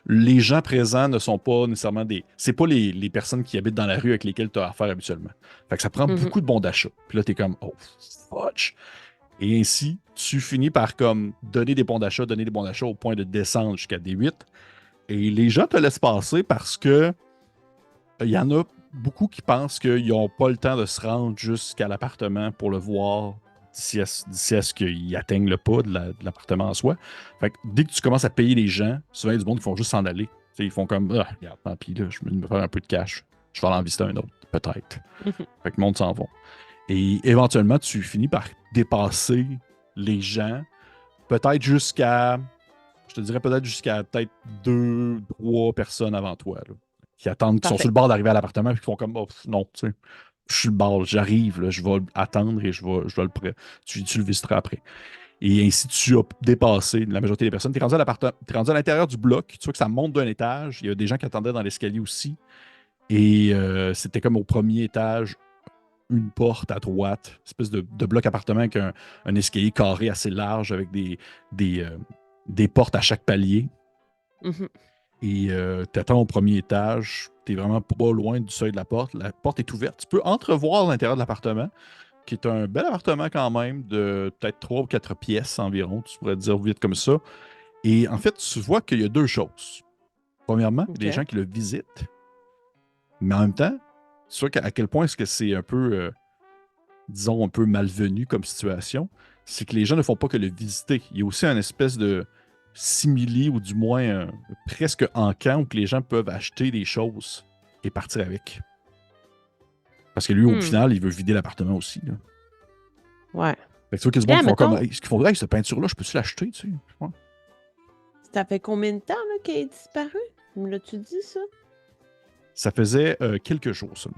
[SPEAKER 1] Les gens présents ne sont pas nécessairement des. C'est pas les personnes qui habitent dans la rue avec lesquelles tu as affaire habituellement. Fait que ça prend
[SPEAKER 2] Mhm.
[SPEAKER 1] beaucoup de bons d'achat. Puis là, t'es comme, oh, fudge. Et ainsi, tu finis par comme donner des bons d'achat au point de descendre jusqu'à D8. Et les gens te laissent passer parce que il y en a beaucoup qui pensent qu'ils n'ont pas le temps de se rendre jusqu'à l'appartement pour le voir d'ici à ce qu'ils atteignent le pas de l'appartement en soi. Fait que dès que tu commences à payer les gens, souvent il y a du monde qui font juste s'en aller. T'sais, ils font comme, ah, regarde, tant pis, là, je vais me faire un peu de cash. Je vais aller en visiter un autre, peut-être.
[SPEAKER 2] Mhm.
[SPEAKER 1] Fait que le monde s'en va. Et éventuellement, tu finis par dépasser les gens, peut-être jusqu'à, je te dirais peut-être jusqu'à peut-être deux, trois personnes avant toi, là, qui attendent, qui sont sur
[SPEAKER 2] Parfait.
[SPEAKER 1] le bord d'arriver à l'appartement, puis qui font comme, oh, non, tu sais, je suis le bord, j'arrive, là, je vais attendre et je vais le prêt. Tu le visiteras après. Et ainsi, tu as dépassé la majorité des personnes. Tu es rendu à l'appartement, t'es rendu à l'intérieur du bloc, tu vois que ça monte d'un étage. Il y a des gens qui attendaient dans l'escalier aussi. Et c'était comme au premier étage, une porte à droite, une espèce de bloc appartement avec un escalier carré assez large avec des, euh, des portes à chaque palier.
[SPEAKER 2] Mhm.
[SPEAKER 1] Et tu attends au premier étage, tu es vraiment pas loin du seuil de la porte. La porte est ouverte. Tu peux entrevoir l'intérieur de l'appartement, qui est un bel appartement quand même, de peut-être 3 ou 4 pièces environ, tu pourrais dire vite comme ça. Et en fait, tu vois qu'il y a deux choses. Premièrement, il y a des
[SPEAKER 2] OK.
[SPEAKER 1] gens qui le visitent, mais en même temps, tu vois à quel point est-ce que c'est un peu, disons, un peu malvenu comme situation, c'est que les gens ne font pas que le visiter. Il y a aussi un espèce de simili, ou du moins presque encan, où que les gens peuvent acheter des choses et partir avec. Parce que lui, au
[SPEAKER 2] Hmm.
[SPEAKER 1] final, il veut vider l'appartement aussi, là.
[SPEAKER 2] Ouais.
[SPEAKER 1] Fait que tu vois qu'il y a du
[SPEAKER 2] Puis,
[SPEAKER 1] monde qui font comme,
[SPEAKER 2] admettons,
[SPEAKER 1] hey, ce qu'ils font, hey, cette peinture-là, je peux-tu l'acheter, tu sais? Ouais.
[SPEAKER 2] ça fait combien de temps là, qu'elle est disparue? Me l'as-tu dit, ça?
[SPEAKER 1] Ça faisait quelques jours seulement.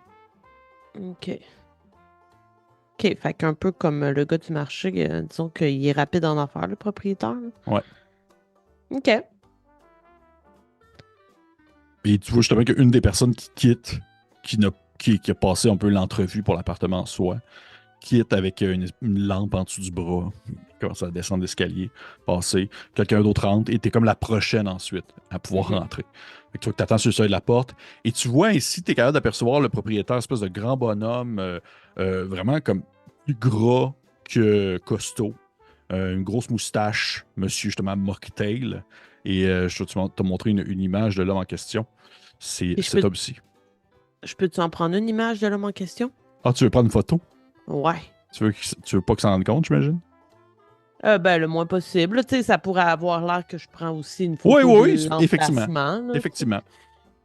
[SPEAKER 2] OK. OK. Fait qu'un peu comme le gars du marché, disons qu'il est rapide en affaires, le propriétaire, là.
[SPEAKER 1] Ouais.
[SPEAKER 2] OK.
[SPEAKER 1] Et tu vois justement qu'une des personnes qui quitte, qui a passé un peu l'entrevue pour l'appartement en soi, quitte avec une lampe en dessous du bras, commence à descendre l'escalier, passer, quelqu'un d'autre rentre, et t'es comme la prochaine ensuite à pouvoir
[SPEAKER 2] Mhm.
[SPEAKER 1] rentrer. Fait que tu vois que t'attends sur le seuil de la porte, et tu vois ici, t'es capable d'apercevoir le propriétaire, espèce de grand bonhomme, vraiment comme plus gras que costaud, une grosse moustache, monsieur justement Mocktail, et je vais te montrer une image de l'homme en question. C'est
[SPEAKER 2] Puis
[SPEAKER 1] cet homme-ci.
[SPEAKER 2] je peux-tu en prendre une image de l'homme en question?
[SPEAKER 1] Ah, tu veux prendre une photo?
[SPEAKER 2] Ouais.
[SPEAKER 1] Tu veux pas qu'il s'en rende compte, j'imagine?
[SPEAKER 2] Ben, le moins possible. Tu sais, ça pourrait avoir l'air que je prends aussi une
[SPEAKER 1] Oui,
[SPEAKER 2] photo
[SPEAKER 1] oui,
[SPEAKER 2] de
[SPEAKER 1] oui, effectivement.
[SPEAKER 2] l'emplacement, là, tu sais.
[SPEAKER 1] Effectivement.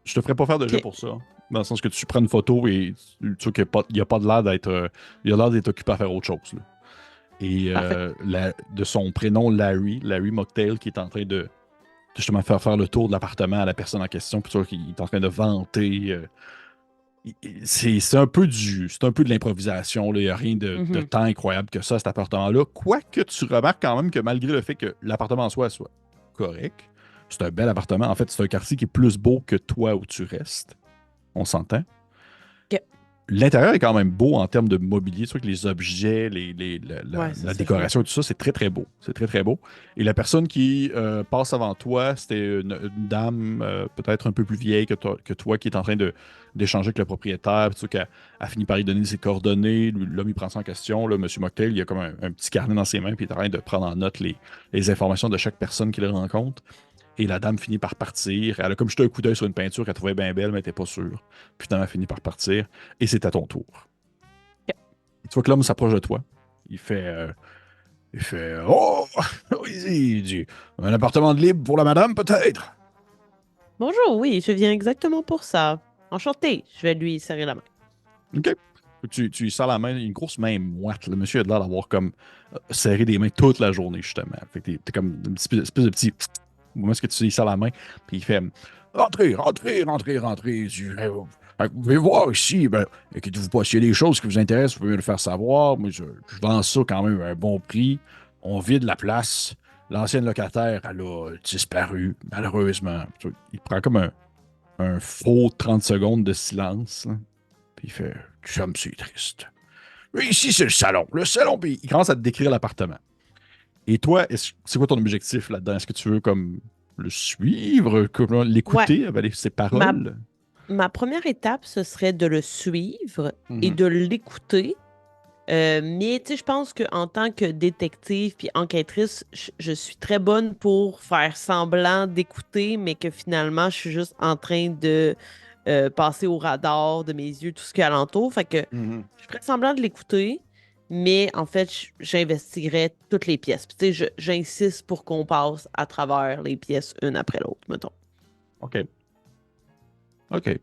[SPEAKER 1] Je te ferai pas faire de jeu
[SPEAKER 2] OK.
[SPEAKER 1] pour ça. Dans le sens que tu prends une photo et tu vois qu'il n'y a pas de l'air d'être. Il a l'air d'être occupé à faire autre chose, là. Et
[SPEAKER 2] Parfait.
[SPEAKER 1] de son prénom Larry Mocktail, qui est en train de justement faire le tour de l'appartement à la personne en question, puis tu vois qu'il est en train de vanter. C'est un peu de l'improvisation, là. Il n'y a rien de
[SPEAKER 2] Mhm.
[SPEAKER 1] tant incroyable que ça, cet appartement-là. Quoique tu remarques quand même que malgré le fait que l'appartement en soi soit correct, c'est un bel appartement. En fait, c'est un quartier qui est plus beau que toi où tu restes. On s'entend.
[SPEAKER 2] OK.
[SPEAKER 1] L'intérieur est quand même beau en termes de mobilier. Tu vois que les objets,
[SPEAKER 2] Ouais, c'est
[SPEAKER 1] la
[SPEAKER 2] ça, je vois.
[SPEAKER 1] décoration et tout ça, c'est très, très beau. C'est très, très beau. Et la personne qui passe avant toi, c'était une dame peut-être un peu plus vieille que toi qui est en train d'échanger avec le propriétaire. Puis tu sais qu'elle elle finit par lui donner ses coordonnées. L'homme, il prend ça en question. Là, Monsieur Mocktail, il a comme un petit carnet dans ses mains, puis il est en train de prendre en note les informations de chaque personne qu'il rencontre. Et la dame finit par partir. Elle a comme jeté un coup d'œil sur une peinture qu'elle trouvait bien belle, mais elle n'était pas sûre. Puis finalement, elle finit par partir. Et c'est à ton tour.
[SPEAKER 2] Ok.
[SPEAKER 1] Et tu vois que l'homme s'approche de toi. Il fait Oh! Oui, il dit un appartement de libre pour la madame, peut-être?
[SPEAKER 2] Bonjour, oui, je viens exactement pour ça. Enchanté, je vais lui serrer la main.
[SPEAKER 1] OK. Tu lui sers la main, une grosse main moite. Le monsieur a l'air d'avoir comme serré des mains toute la journée, justement. Fait que t'es comme une espèce de petit. Moi, est-ce que tu lui sers la main? Puis il fait Rentrez, rentrez, rentrez, rentrez. Vous pouvez voir ici. Ben, inquiétez-vous pas, s'il y a des choses qui vous intéressent, vous pouvez me le faire savoir. Moi, je vends ça quand même à un bon prix. On vide la place. L'ancienne locataire, elle a disparu, malheureusement. Il prend comme un faux 30 secondes de silence, là. Puis il fait Ça me c'est triste. Mais ici, c'est le salon. Le salon, puis il commence à te décrire l'appartement. Et toi, c'est quoi ton objectif là-dedans? Est-ce que tu veux comme le suivre, comme
[SPEAKER 2] Ouais,
[SPEAKER 1] l'écouter, avaler ses
[SPEAKER 2] ma,
[SPEAKER 1] paroles?
[SPEAKER 2] ma première étape, ce serait de le suivre et
[SPEAKER 1] Mhm.
[SPEAKER 2] de l'écouter. Mais tu sais, je pense qu'en tant que détective puis enquêtrice, je suis très bonne pour faire semblant d'écouter, mais que finalement, je suis juste en train de passer au radar de mes yeux tout ce qui est alentour. Fait que
[SPEAKER 1] Mhm.
[SPEAKER 2] je ferais semblant de l'écouter, mais en fait, j'investigerais toutes les pièces. Puis, tu sais, j'insiste pour qu'on passe à travers les pièces une après l'autre, mettons.
[SPEAKER 1] OK. OK.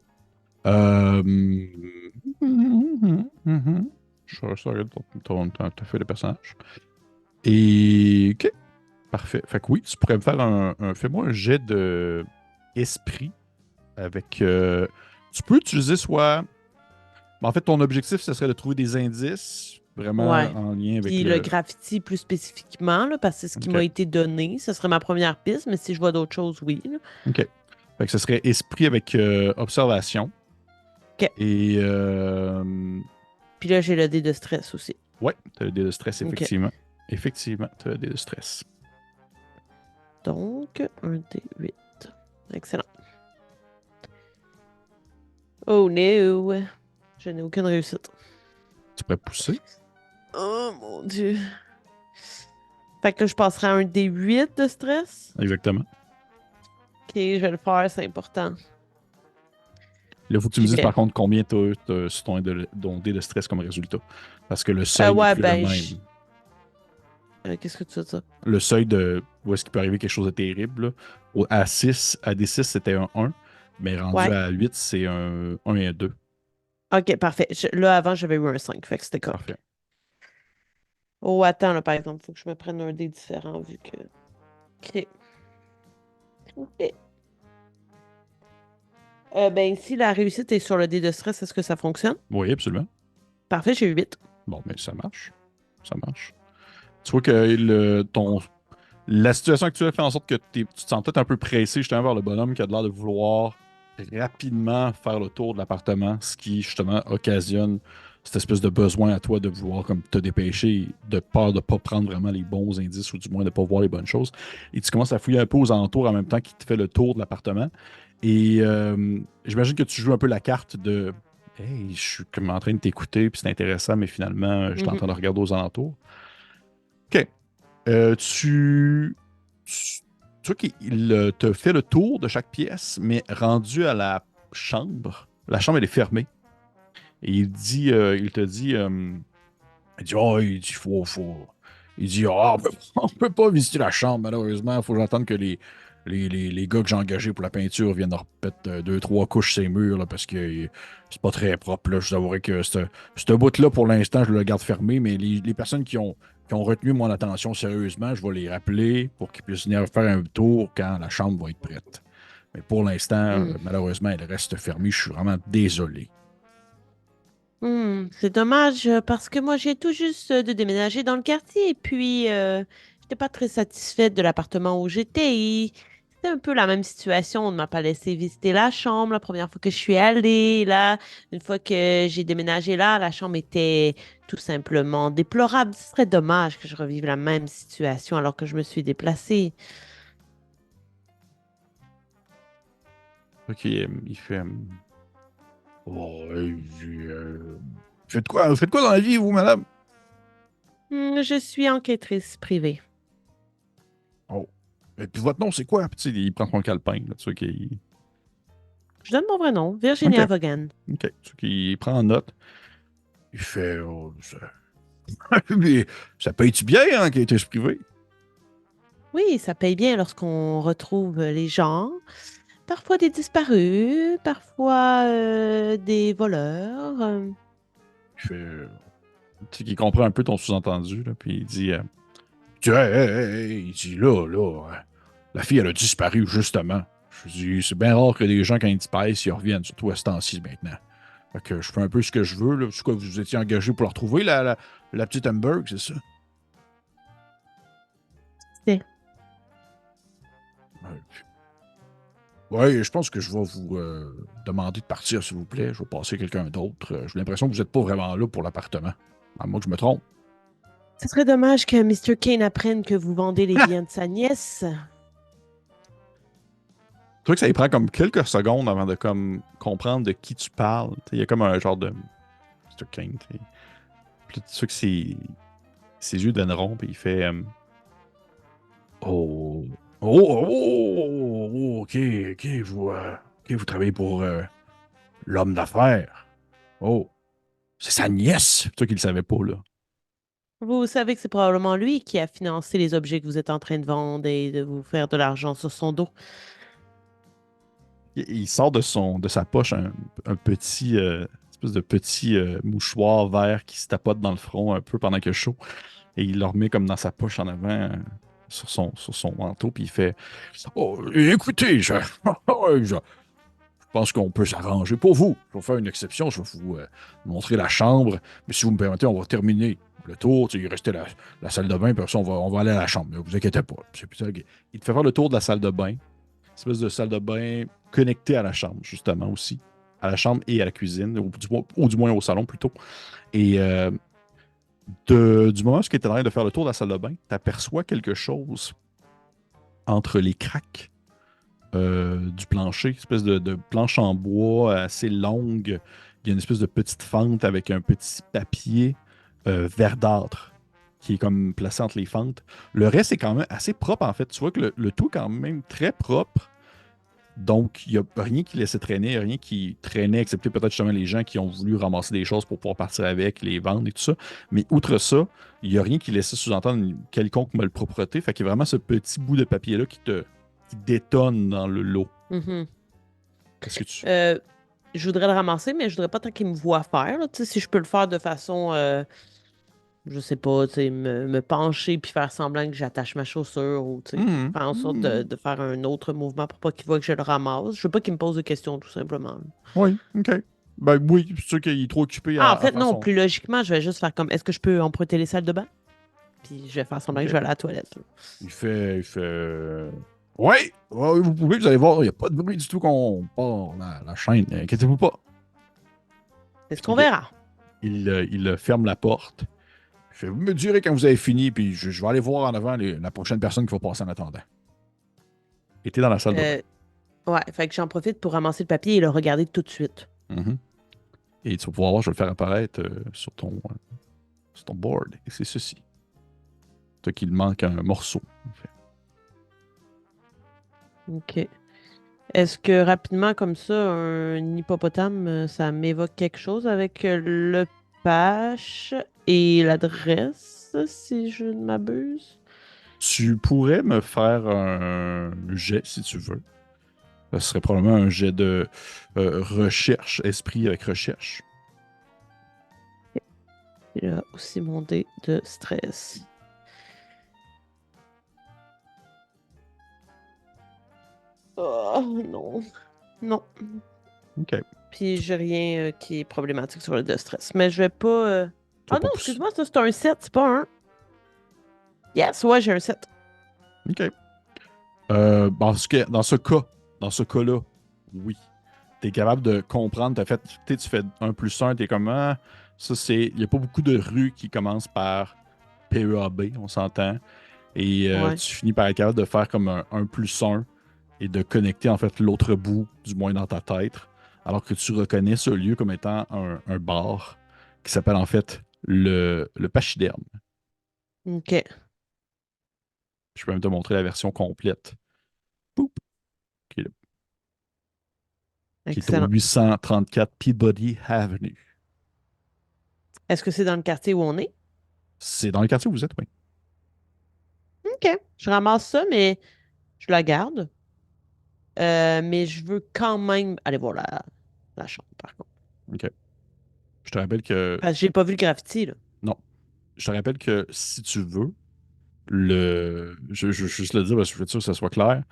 [SPEAKER 1] Euh... mhm, mhm. Je regarde t'as fait le personnage. Et OK. Parfait. Fait que oui, tu pourrais me faire fais-moi un jet de esprit avec. Tu peux utiliser soit. En fait, ton objectif, ce serait de trouver des indices vraiment
[SPEAKER 2] Ouais.
[SPEAKER 1] en lien avec
[SPEAKER 2] Puis le
[SPEAKER 1] le.
[SPEAKER 2] graffiti plus spécifiquement, là, parce que c'est ce qui
[SPEAKER 1] OK.
[SPEAKER 2] m'a été donné. Ce serait ma première piste, mais si je vois d'autres choses, oui, là.
[SPEAKER 1] OK. Fait que ce serait esprit avec observation.
[SPEAKER 2] OK.
[SPEAKER 1] Et.
[SPEAKER 2] Puis là, j'ai le dé de stress aussi.
[SPEAKER 1] Ouais, tu as le dé de stress,
[SPEAKER 2] OK.
[SPEAKER 1] effectivement. Effectivement, tu as le dé de stress.
[SPEAKER 2] Donc, un dé 8. Excellent. Oh no! Je n'ai aucune réussite.
[SPEAKER 1] Tu pourrais pousser.
[SPEAKER 2] Oh mon Dieu. Fait que là, je passerai à un dé 8 de stress.
[SPEAKER 1] Exactement.
[SPEAKER 2] OK, je vais le faire, c'est important.
[SPEAKER 1] Là, il faut que tu me
[SPEAKER 2] J'y
[SPEAKER 1] dises
[SPEAKER 2] vais.
[SPEAKER 1] par contre combien tu as sur ton dé de stress comme résultat. Parce que le seuil n'est
[SPEAKER 2] Ouais,
[SPEAKER 1] plus le
[SPEAKER 2] ben,
[SPEAKER 1] même.
[SPEAKER 2] qu'est-ce que tu veux dire?
[SPEAKER 1] Le seuil de où est-ce qu'il peut arriver quelque chose de terrible, là, à 6, à D6, c'était un 1, mais rendu
[SPEAKER 2] Ouais.
[SPEAKER 1] à 8, c'est un 1 et un 2.
[SPEAKER 2] OK, parfait. Là, avant, j'avais eu un 5, fait que c'était correct.
[SPEAKER 1] Parfait.
[SPEAKER 2] Oh, attends, là, par exemple, faut que je me prenne un dé différent vu que. OK. OK. Ben, si la réussite est sur le dé de stress, est-ce que ça fonctionne?
[SPEAKER 1] Oui, absolument.
[SPEAKER 2] Parfait, j'ai eu 8.
[SPEAKER 1] Bon, mais ça marche. Ça marche. Tu vois que la situation actuelle fait en sorte que tu te sens peut-être un peu pressé justement vers le bonhomme qui a l'air de vouloir rapidement faire le tour de l'appartement, ce qui justement occasionne cette espèce de besoin à toi de vouloir comme te dépêcher, de peur de ne pas prendre vraiment les bons indices ou du moins de ne pas voir les bonnes choses. Et tu commences à fouiller un peu aux alentours en même temps qu'il te fait le tour de l'appartement. Et j'imagine que tu joues un peu la carte de Hey, je suis comme en train de t'écouter, puis c'est intéressant, mais finalement, je suis en train de regarder aux alentours. OK. Tu vois qu'il te fait le tour de chaque pièce, mais rendu à la chambre, elle est fermée. Et il te dit, il dit, oh, il dit, il dit, ah, on peut pas visiter la chambre, malheureusement. Il faut que j'attende que les gars que j'ai engagés pour la peinture viennent leur remettre deux, trois couches ces murs, là, parce que c'est pas très propre, là. Je vous avouerai que ce bout-là, pour l'instant, je le garde fermé, mais les personnes qui ont retenu mon attention sérieusement, je vais les rappeler pour qu'ils puissent venir faire un tour quand la chambre va être prête. Mais pour l'instant,
[SPEAKER 2] Mhm.
[SPEAKER 1] malheureusement, elle reste fermée. Je suis vraiment désolé.
[SPEAKER 2] C'est dommage parce que moi, j'ai tout juste de déménager dans le quartier et puis j'étais pas très satisfaite de l'appartement où j'étais et c'était un peu la même situation. On ne m'a pas laissé visiter la chambre la première fois que je suis allée. Là, une fois que j'ai déménagé là, la chambre était tout simplement déplorable. Ce serait dommage que je revive la même situation alors que je me suis déplacée.
[SPEAKER 1] Ok, il fait. Oh, faites quoi dans la vie, vous, madame?
[SPEAKER 2] Je suis enquêtrice privée.
[SPEAKER 1] Oh. Et puis votre nom, c'est quoi? Puis, tu sais, il prend son calepin, là, tu sais,
[SPEAKER 2] Je donne mon vrai nom, Virginia
[SPEAKER 1] OK.
[SPEAKER 2] Vaughan.
[SPEAKER 1] OK. Tu sais, qu'il prend en note. Il fait. Mais ça paye-tu bien, hein, qui était privé?
[SPEAKER 2] Oui, ça paye bien lorsqu'on retrouve les gens. Parfois des disparus, parfois des voleurs.
[SPEAKER 1] Il fait. Tu sais, qu'il comprend un peu ton sous-entendu, là, puis il dit. Tu sais, il dit la fille, elle a disparu, justement. Je dis, c'est bien rare que des gens, quand ils disparaissent, ils reviennent, surtout à ce temps-ci maintenant. Fait que je fais un peu ce que je veux, là. C'est quoi, vous étiez engagé pour la retrouver, la petite Amber, c'est ça?
[SPEAKER 2] C'est-
[SPEAKER 1] Ouais, ouais, je pense que je vais vous demander de partir, s'il vous plaît. Je vais passer quelqu'un d'autre. J'ai l'impression que vous n'êtes pas vraiment là pour l'appartement. À moins que je me trompe.
[SPEAKER 2] Ce serait dommage que Mr. Kane apprenne que vous vendez les biens de sa nièce.
[SPEAKER 1] Tu vois que ça lui prend comme quelques secondes avant de comme comprendre de qui tu parles. Tu sais, il y a comme un genre de Mr. King. Tu sais. Puis là, tu sais que ses yeux donnent rond, puis il fait oh. Ok, ok, vous travaillez pour l'homme d'affaires. Oh, c'est sa nièce. Toi qui le savais pas, là.
[SPEAKER 2] Vous savez que c'est probablement lui qui a financé les objets que vous êtes en train de vendre et de vous faire de l'argent sur son dos.
[SPEAKER 1] Il sort de sa poche un petit, espèce de petit mouchoir vert qui se tapote dans le front un peu pendant qu'il est chaud. Et il le remet comme dans sa poche en avant, sur son manteau, puis il fait oh, écoutez, je pense qu'on peut s'arranger pour vous. Je vais faire une exception, je vais vous montrer la chambre, mais si vous me permettez, on va terminer le tour. Tu sais, il restait la salle de bain, puis après ça, on va aller à la chambre. Ne vous inquiétez pas. Il te fait faire le tour de la salle de bain, espèce de salle de bain connectée à la chambre, justement, aussi. À la chambre et à la cuisine, ou du moins au salon plutôt. Et du moment où tu es en train de faire le tour de la salle de bain, tu aperçois quelque chose entre les craques du plancher, une espèce de planche en bois assez longue. Il y a une espèce de petite fente avec un petit papier verdâtre qui est comme placé entre les fentes. Le reste est quand même assez propre en fait. Tu vois que le tout est quand même très propre. Donc, il n'y a rien qui laissait traîner, rien qui traînait, excepté peut-être justement les gens qui ont voulu ramasser des choses pour pouvoir partir avec, les vendre et tout ça. Mais outre ça, il n'y a rien qui laissait sous-entendre une quelconque malpropreté. Fait qu'il y a vraiment ce petit bout de papier-là qui détonne dans le lot.
[SPEAKER 2] Mhm.
[SPEAKER 1] Est-ce que tu.
[SPEAKER 2] Euh, je voudrais le ramasser, mais je voudrais pas tant qu'il me voit faire. Là. Tu sais, si je peux le faire de façon, je sais pas, tu sais, me pencher puis faire semblant que j'attache ma chaussure ou tu sais,
[SPEAKER 1] Mhm.
[SPEAKER 2] faire en sorte
[SPEAKER 1] Mhm.
[SPEAKER 2] de faire un autre mouvement pour pas qu'il voit que je le ramasse. Je veux pas qu'il me pose de questions, tout simplement.
[SPEAKER 1] Oui, OK. Ben oui, c'est sûr qu'il est trop occupé
[SPEAKER 2] Ah, en
[SPEAKER 1] à
[SPEAKER 2] fait,
[SPEAKER 1] faire
[SPEAKER 2] non,
[SPEAKER 1] son.
[SPEAKER 2] plus logiquement, je vais juste faire comme est-ce que je peux emprunter les salles de bain? Puis je vais faire semblant que je
[SPEAKER 1] OK.
[SPEAKER 2] vais aller à la toilette. Là.
[SPEAKER 1] Il fait. Ouais, ouais, vous pouvez, vous allez voir, il n'y a pas de bruit du tout qu'on part la chaîne. Inquiétez-vous pas.
[SPEAKER 2] C'est ce qu'on
[SPEAKER 1] Puis
[SPEAKER 2] verra.
[SPEAKER 1] il ferme la porte. Vous me direz quand vous avez fini, puis je vais aller voir en avant la prochaine personne qui va passer en attendant. Et t'es dans la salle de bain.
[SPEAKER 2] Euh, ouais, fait que j'en profite pour ramasser le papier et le regarder tout de suite.
[SPEAKER 1] Mhm. Et tu vas pouvoir voir, je vais le faire apparaître sur ton board. Et c'est ceci. Toi qu'il manque un morceau. En fait.
[SPEAKER 2] OK. Est-ce que rapidement, comme ça, un hippopotame, ça m'évoque quelque chose avec le page et l'adresse, si je ne m'abuse?
[SPEAKER 1] Tu pourrais me faire un jet si tu veux. Ce serait probablement un jet de recherche, esprit avec recherche.
[SPEAKER 2] Il a aussi mon dé de stress. Oh non. Non.
[SPEAKER 1] OK.
[SPEAKER 2] Puis j'ai rien qui est problématique sur le de stress. Mais je vais pas.
[SPEAKER 1] Tu vas
[SPEAKER 2] Ah
[SPEAKER 1] pas
[SPEAKER 2] non,
[SPEAKER 1] pousser.
[SPEAKER 2] excuse-moi, ça c'est un 7, c'est pas un. Yes, ouais, j'ai un 7.
[SPEAKER 1] OK. Dans ce cas-là, oui. Tu es capable de comprendre. T'as fait, tu fais un plus un, tu es comme, ah, ça c'est. Il n'y a pas beaucoup de rues qui commencent par PEAB, on s'entend. Et
[SPEAKER 2] Ouais.
[SPEAKER 1] tu finis par être capable de faire comme un plus un et de connecter en fait l'autre bout, du moins dans ta tête, alors que tu reconnais ce lieu comme étant un bar qui s'appelle en fait le Pachyderme.
[SPEAKER 2] OK.
[SPEAKER 1] Je peux même te montrer la version complète. Poup, qui est, qui est au
[SPEAKER 2] Excellent.
[SPEAKER 1] 834 Peabody Avenue.
[SPEAKER 2] Est-ce que c'est dans le quartier où on est?
[SPEAKER 1] C'est dans le quartier où vous êtes, oui.
[SPEAKER 2] OK. Je ramasse ça, mais je la garde. Mais je veux quand même aller voir la chambre, par contre.
[SPEAKER 1] OK. Je te rappelle que.
[SPEAKER 2] Parce que j'ai pas vu le graffiti, là.
[SPEAKER 1] Non. Je te rappelle que si tu veux, je vais juste le dire parce que je veux être sûr que ça soit clair.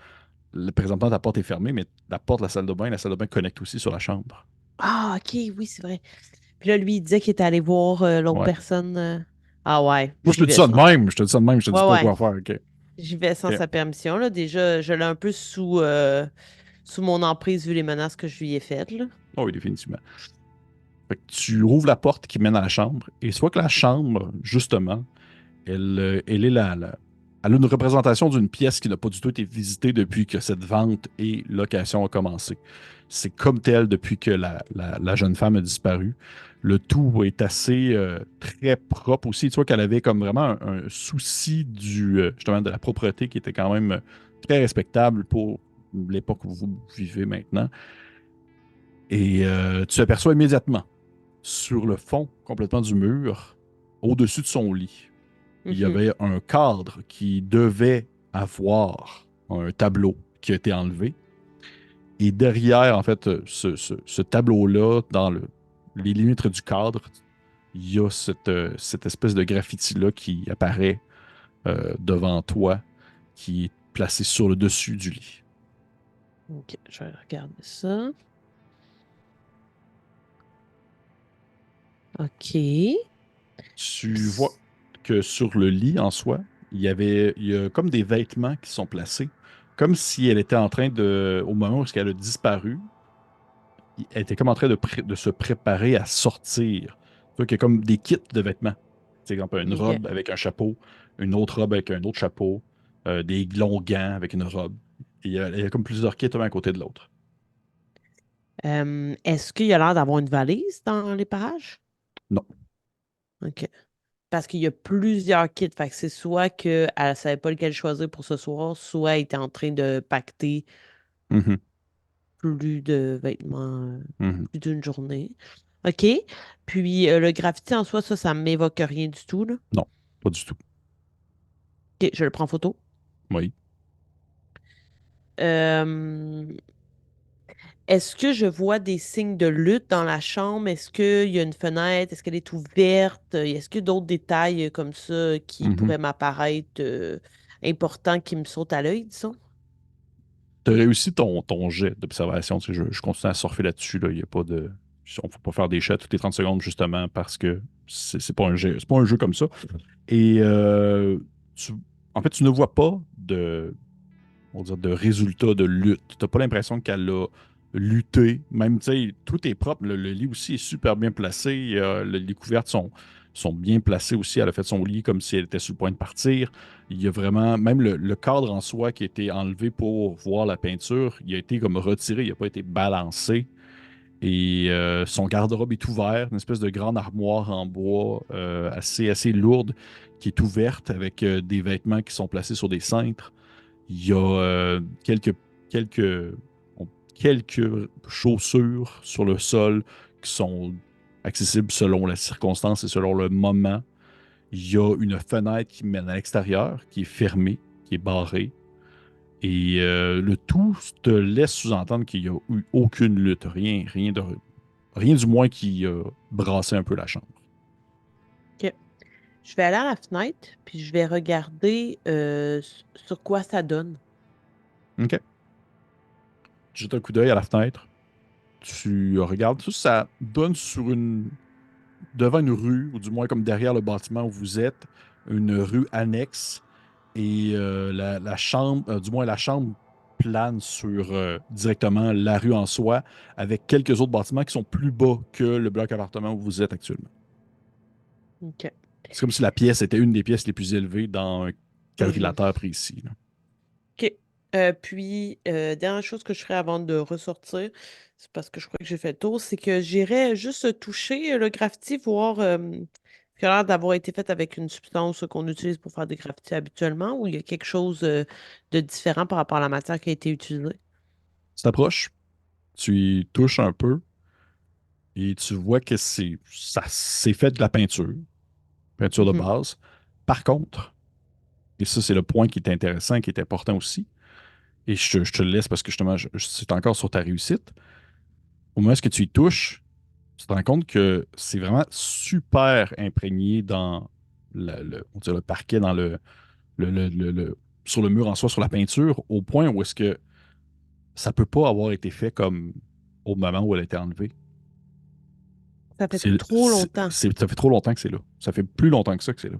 [SPEAKER 1] Présentement, ta porte est fermée, mais la porte de la salle de bain connecte aussi sur la chambre.
[SPEAKER 2] Ah, OK, oui, c'est vrai. Puis là, lui, il disait qu'il était allé voir l'autre
[SPEAKER 1] Ouais.
[SPEAKER 2] personne. Ah ouais,
[SPEAKER 1] Moi, je
[SPEAKER 2] j'y
[SPEAKER 1] te dis
[SPEAKER 2] vais
[SPEAKER 1] ça de
[SPEAKER 2] sans.
[SPEAKER 1] même. Je te dis ça de même. Je te dis
[SPEAKER 2] Ouais,
[SPEAKER 1] pas
[SPEAKER 2] ouais.
[SPEAKER 1] quoi faire. OK.
[SPEAKER 2] J'y vais sans
[SPEAKER 1] OK.
[SPEAKER 2] sa permission, là. Déjà, je l'ai un peu sous mon emprise vu les menaces que je lui ai faites, là.
[SPEAKER 1] Oh oui, définitivement. Fait que tu rouvres la porte qui mène à la chambre, et soit que la chambre, justement, elle est elle a une représentation d'une pièce qui n'a pas du tout été visitée depuis que cette vente et location a commencé. C'est comme tel depuis que la jeune femme a disparu. Le tout est assez très propre aussi. Tu vois qu'elle avait comme vraiment un souci justement de la propreté qui était quand même très respectable pour l'époque où vous vivez maintenant. Et tu aperçois immédiatement sur le fond complètement du mur, au-dessus de son lit, il y
[SPEAKER 2] Mhm.
[SPEAKER 1] avait un cadre qui devait avoir un tableau qui a été enlevé. Et derrière, en fait, ce tableau-là, dans les limites du cadre, il y a cette espèce de graffiti-là qui apparaît devant toi, qui est placé sur le dessus du lit.
[SPEAKER 2] OK, je vais regarder ça. OK.
[SPEAKER 1] Tu vois
[SPEAKER 2] Ps-
[SPEAKER 1] que sur le lit en soi, il y a comme des vêtements qui sont placés, comme si elle était en train de, au moment où elle a disparu, elle était comme en train de se préparer à sortir. Tu vois qu'il y a comme des kits de vêtements. C'est exemple une
[SPEAKER 2] OK.
[SPEAKER 1] robe avec un chapeau, une autre robe avec un autre chapeau, des longs gants avec une robe. Et il y a comme plusieurs kits un à côté de l'autre.
[SPEAKER 2] Est-ce qu'il y a l'air d'avoir une valise dans les parages?
[SPEAKER 1] Non.
[SPEAKER 2] OK. Parce qu'il y a plusieurs kits. Fait que c'est soit qu'elle ne savait pas lequel choisir pour ce soir, soit elle était en train de pacter
[SPEAKER 1] Mhm.
[SPEAKER 2] plus de vêtements,
[SPEAKER 1] Mhm.
[SPEAKER 2] plus d'une journée. OK. Puis le graffiti en soi, ça m'évoque rien du tout, là.
[SPEAKER 1] Non, pas du tout.
[SPEAKER 2] OK, je le prends en photo.
[SPEAKER 1] Oui.
[SPEAKER 2] Euh, Est-ce que je vois des signes de lutte dans la chambre? Est-ce qu'il y a une fenêtre? Est-ce qu'elle est ouverte? Est-ce qu'il y a d'autres détails comme ça qui
[SPEAKER 1] Mhm.
[SPEAKER 2] pourraient m'apparaître importants qui me sautent à l'œil, disons?
[SPEAKER 1] Tu as réussi ton jet d'observation. Tu sais, je continue à surfer là-dessus. Là. Il y a pas de. On ne faut pas faire des jets toutes les 30 secondes, justement, parce que c'est pas un jeu, c'est pas un jeu comme ça. Et tu- en fait, tu ne vois pas on va dire, de résultat de lutte. Tu n'as pas l'impression qu'elle a lutté. Même, tu sais, tout est propre. Le lit aussi est super bien placé. Les couvertes sont bien placées aussi. Elle a fait son lit comme si elle était sur le point de partir. Il y a vraiment, même le cadre en soi qui a été enlevé pour voir la peinture, il a été comme retiré, il n'a pas été balancé. Et son garde-robe est ouvert, une espèce de grande armoire en bois assez lourde qui est ouverte avec des vêtements qui sont placés sur des cintres. Il y a quelques, bon, quelques chaussures sur le sol qui sont accessibles selon la circonstance et selon le moment. Il y a une fenêtre qui mène à l'extérieur, qui est fermée, qui est barrée. Et le tout te laisse sous-entendre qu'il n'y a eu aucune lutte, rien du moins qui a brassé un peu la chambre.
[SPEAKER 2] OK. Je vais aller à la fenêtre, puis je vais regarder sur quoi ça donne.
[SPEAKER 1] OK. Tu jettes un coup d'œil à la fenêtre. Tu regardes. Ça donne devant une rue, ou du moins comme derrière le bâtiment où vous êtes, une rue annexe. et la chambre, du moins la chambre plane sur directement la rue en soi, avec quelques autres bâtiments qui sont plus bas que le bloc appartement où vous êtes actuellement.
[SPEAKER 2] OK.
[SPEAKER 1] C'est comme si la pièce était une des pièces les plus élevées dans un
[SPEAKER 2] Mhm.
[SPEAKER 1] quadrilatère précis, là.
[SPEAKER 2] OK. Puis, dernière chose que je ferais avant de ressortir, c'est parce que je crois que j'ai fait le tour, c'est que j'irais juste toucher le graffiti, voir qu'il a l'air d'avoir été fait avec une substance qu'on utilise pour faire des graffitis habituellement, ou il y a quelque chose de différent par rapport à la matière qui a été utilisée.
[SPEAKER 1] Tu t'approches, tu y touches un peu et tu vois que c'est fait de la peinture, peinture de
[SPEAKER 2] Mhm.
[SPEAKER 1] base. Par contre, et ça c'est le point qui est intéressant, qui est important aussi, et je te le laisse parce que justement, c'est encore sur ta réussite. Au moment où tu y touches, tu te rends compte que c'est vraiment super imprégné dans on dirait le parquet, dans sur le mur en soi, sur la peinture, au point où est-ce que ça peut pas avoir été fait comme au moment où elle a été enlevée.
[SPEAKER 2] Ça fait trop longtemps.
[SPEAKER 1] Ça fait trop longtemps que c'est là. Ça fait plus longtemps que ça que c'est là.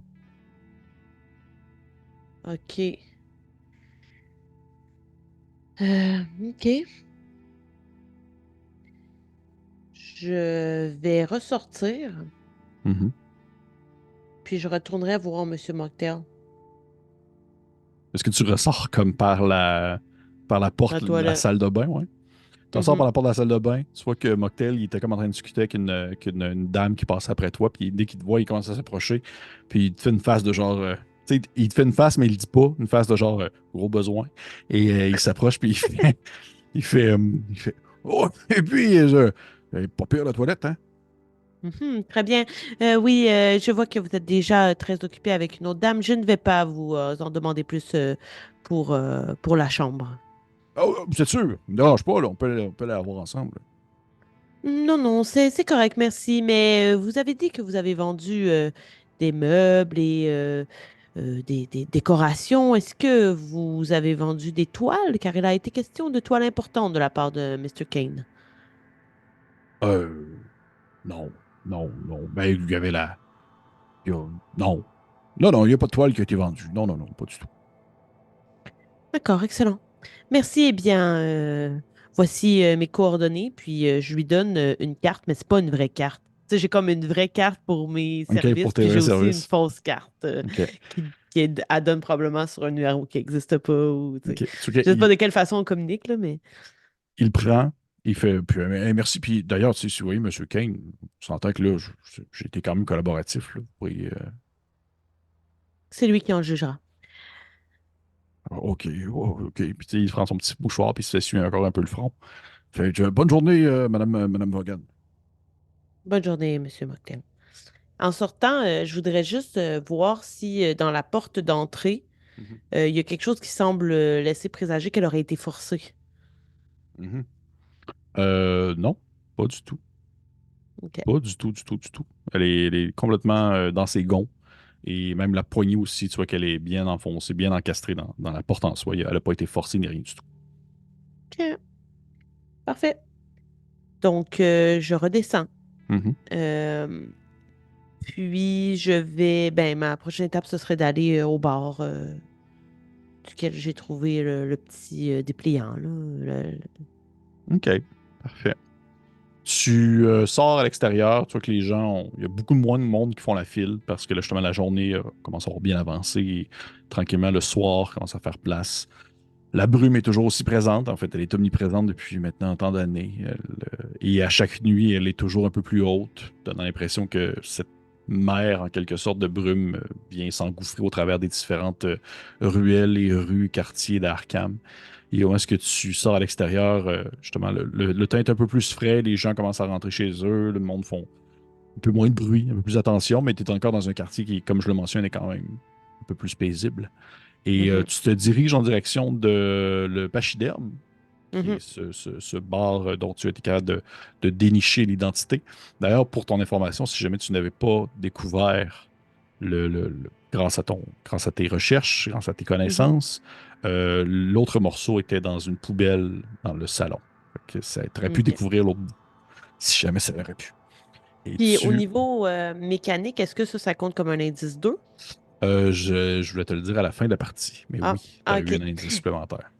[SPEAKER 2] OK. OK. Je vais ressortir,
[SPEAKER 1] Mhm.
[SPEAKER 2] puis je retournerai voir Monsieur Mocktail.
[SPEAKER 1] Est-ce que tu ressors comme par la
[SPEAKER 2] La
[SPEAKER 1] porte de la
[SPEAKER 2] toilette.
[SPEAKER 1] salle de bain, ouais? Tu ressors par
[SPEAKER 2] Mhm.
[SPEAKER 1] la porte de la salle de bain, tu vois que Mocktail, il était comme en train de discuter avec une dame qui passe après toi, puis dès qu'il te voit, il commence à s'approcher, puis il te fait une face de genre. Tu sais, il te fait une face, mais il le dit pas, une face de genre gros besoin. Et il s'approche, puis il fait Oh, et puis, pas pire la toilette, hein?
[SPEAKER 2] Mhm, très bien. Oui, je vois que vous êtes déjà très occupé avec une autre dame. Je ne vais pas vous en demander plus pour la chambre.
[SPEAKER 1] Oh, c'est sûr, ne me dérange pas, là, on peut l'avoir ensemble.
[SPEAKER 2] Non, non, c'est correct, merci. Mais vous avez dit que vous avez vendu des meubles et des décorations. Est-ce que vous avez vendu des toiles? Car il a été question de toiles importantes de la part de Mr. Kane.
[SPEAKER 1] Euh, non, non. Ben, il y avait non. Non, non, il n'y a pas de toile qui a été vendue. Non, non, non, pas du tout.
[SPEAKER 2] D'accord, excellent. Merci. Eh bien, voici mes coordonnées. Puis je lui donne une carte, mais c'est pas une vraie carte. Tu sais, j'ai comme une vraie carte pour mes
[SPEAKER 1] OK, pour
[SPEAKER 2] services,
[SPEAKER 1] tes
[SPEAKER 2] puis j'ai
[SPEAKER 1] vrais
[SPEAKER 2] aussi une
[SPEAKER 1] services.
[SPEAKER 2] fausse carte
[SPEAKER 1] OK,
[SPEAKER 2] elle donne probablement sur un numéro qui n'existe pas. Ou, tu sais.
[SPEAKER 1] OK. Tu vois
[SPEAKER 2] Je sais pas
[SPEAKER 1] qu'il
[SPEAKER 2] de quelle façon on communique, là, mais
[SPEAKER 1] il prend, il fait, puis, merci. Puis d'ailleurs, tu sais, si vous voyez, M. Kane, on s'entend que là, j'ai été quand même collaboratif, là. Oui,
[SPEAKER 2] c'est lui qui en jugera.
[SPEAKER 1] OK, oh, OK. Puis tu sais, il prend son petit mouchoir, puis il s'essuie encore un peu le front. Fait que, bonne journée, Madame Vaughan.
[SPEAKER 2] Bonne journée, Monsieur Mocktail. En sortant, je voudrais juste voir si dans la porte d'entrée,
[SPEAKER 1] Mhm,
[SPEAKER 2] il y a quelque chose qui semble laisser présager qu'elle aurait été forcée.
[SPEAKER 1] mhm. Non, pas du tout.
[SPEAKER 2] OK.
[SPEAKER 1] Pas du tout, du tout, du tout. Elle est complètement dans ses gonds. Et même la poignée aussi, tu vois qu'elle est bien enfoncée, bien encastrée dans la porte en soi. Elle n'a pas été forcée ni rien du tout.
[SPEAKER 2] OK. Parfait. Donc, je redescends.
[SPEAKER 1] Mhm,
[SPEAKER 2] Euh, Puis, ben, ma prochaine étape, ce serait d'aller au bar duquel j'ai trouvé le petit dépliant, là.
[SPEAKER 1] OK, parfait. Tu sors à l'extérieur, tu vois que il y a beaucoup moins de monde qui font la file parce que là, justement, la journée commence à avoir bien avancé et tranquillement, le soir commence à faire place. La brume est toujours aussi présente. En fait, elle est omniprésente depuis maintenant tant d'années. Et à chaque nuit, elle est toujours un peu plus haute, donnant l'impression que cette mer, en quelque sorte, de brume vient s'engouffrer au travers des différentes ruelles et rues, quartiers d'Arkham. Et où est-ce que tu sors à l'extérieur, justement, le temps est un peu plus frais, les gens commencent à rentrer chez eux, le monde font un peu moins de bruit, un peu plus attention, mais tu es encore dans un quartier qui, comme je le mentionne, est quand même un peu plus paisible. Et
[SPEAKER 2] Mhm,
[SPEAKER 1] tu te diriges en direction de le Pachyderme, qui est
[SPEAKER 2] mhm.
[SPEAKER 1] ce bar dont tu as été capable de dénicher l'identité. D'ailleurs, pour ton information, si jamais tu n'avais pas découvert grâce à tes recherches, grâce à tes
[SPEAKER 2] Mhm.
[SPEAKER 1] connaissances, l'autre morceau était dans une poubelle dans le salon. Fait que ça aurait pu
[SPEAKER 2] OK.
[SPEAKER 1] découvrir l'autre bout, si jamais ça l'aurait pu. Et
[SPEAKER 2] Puis, au
[SPEAKER 1] tu,
[SPEAKER 2] niveau mécanique, est-ce que ça compte comme un indice 2?
[SPEAKER 1] Je voulais te le dire à la fin de la partie, mais
[SPEAKER 2] Ah,
[SPEAKER 1] oui, tu as
[SPEAKER 2] ah,
[SPEAKER 1] eu
[SPEAKER 2] OK.
[SPEAKER 1] un indice supplémentaire.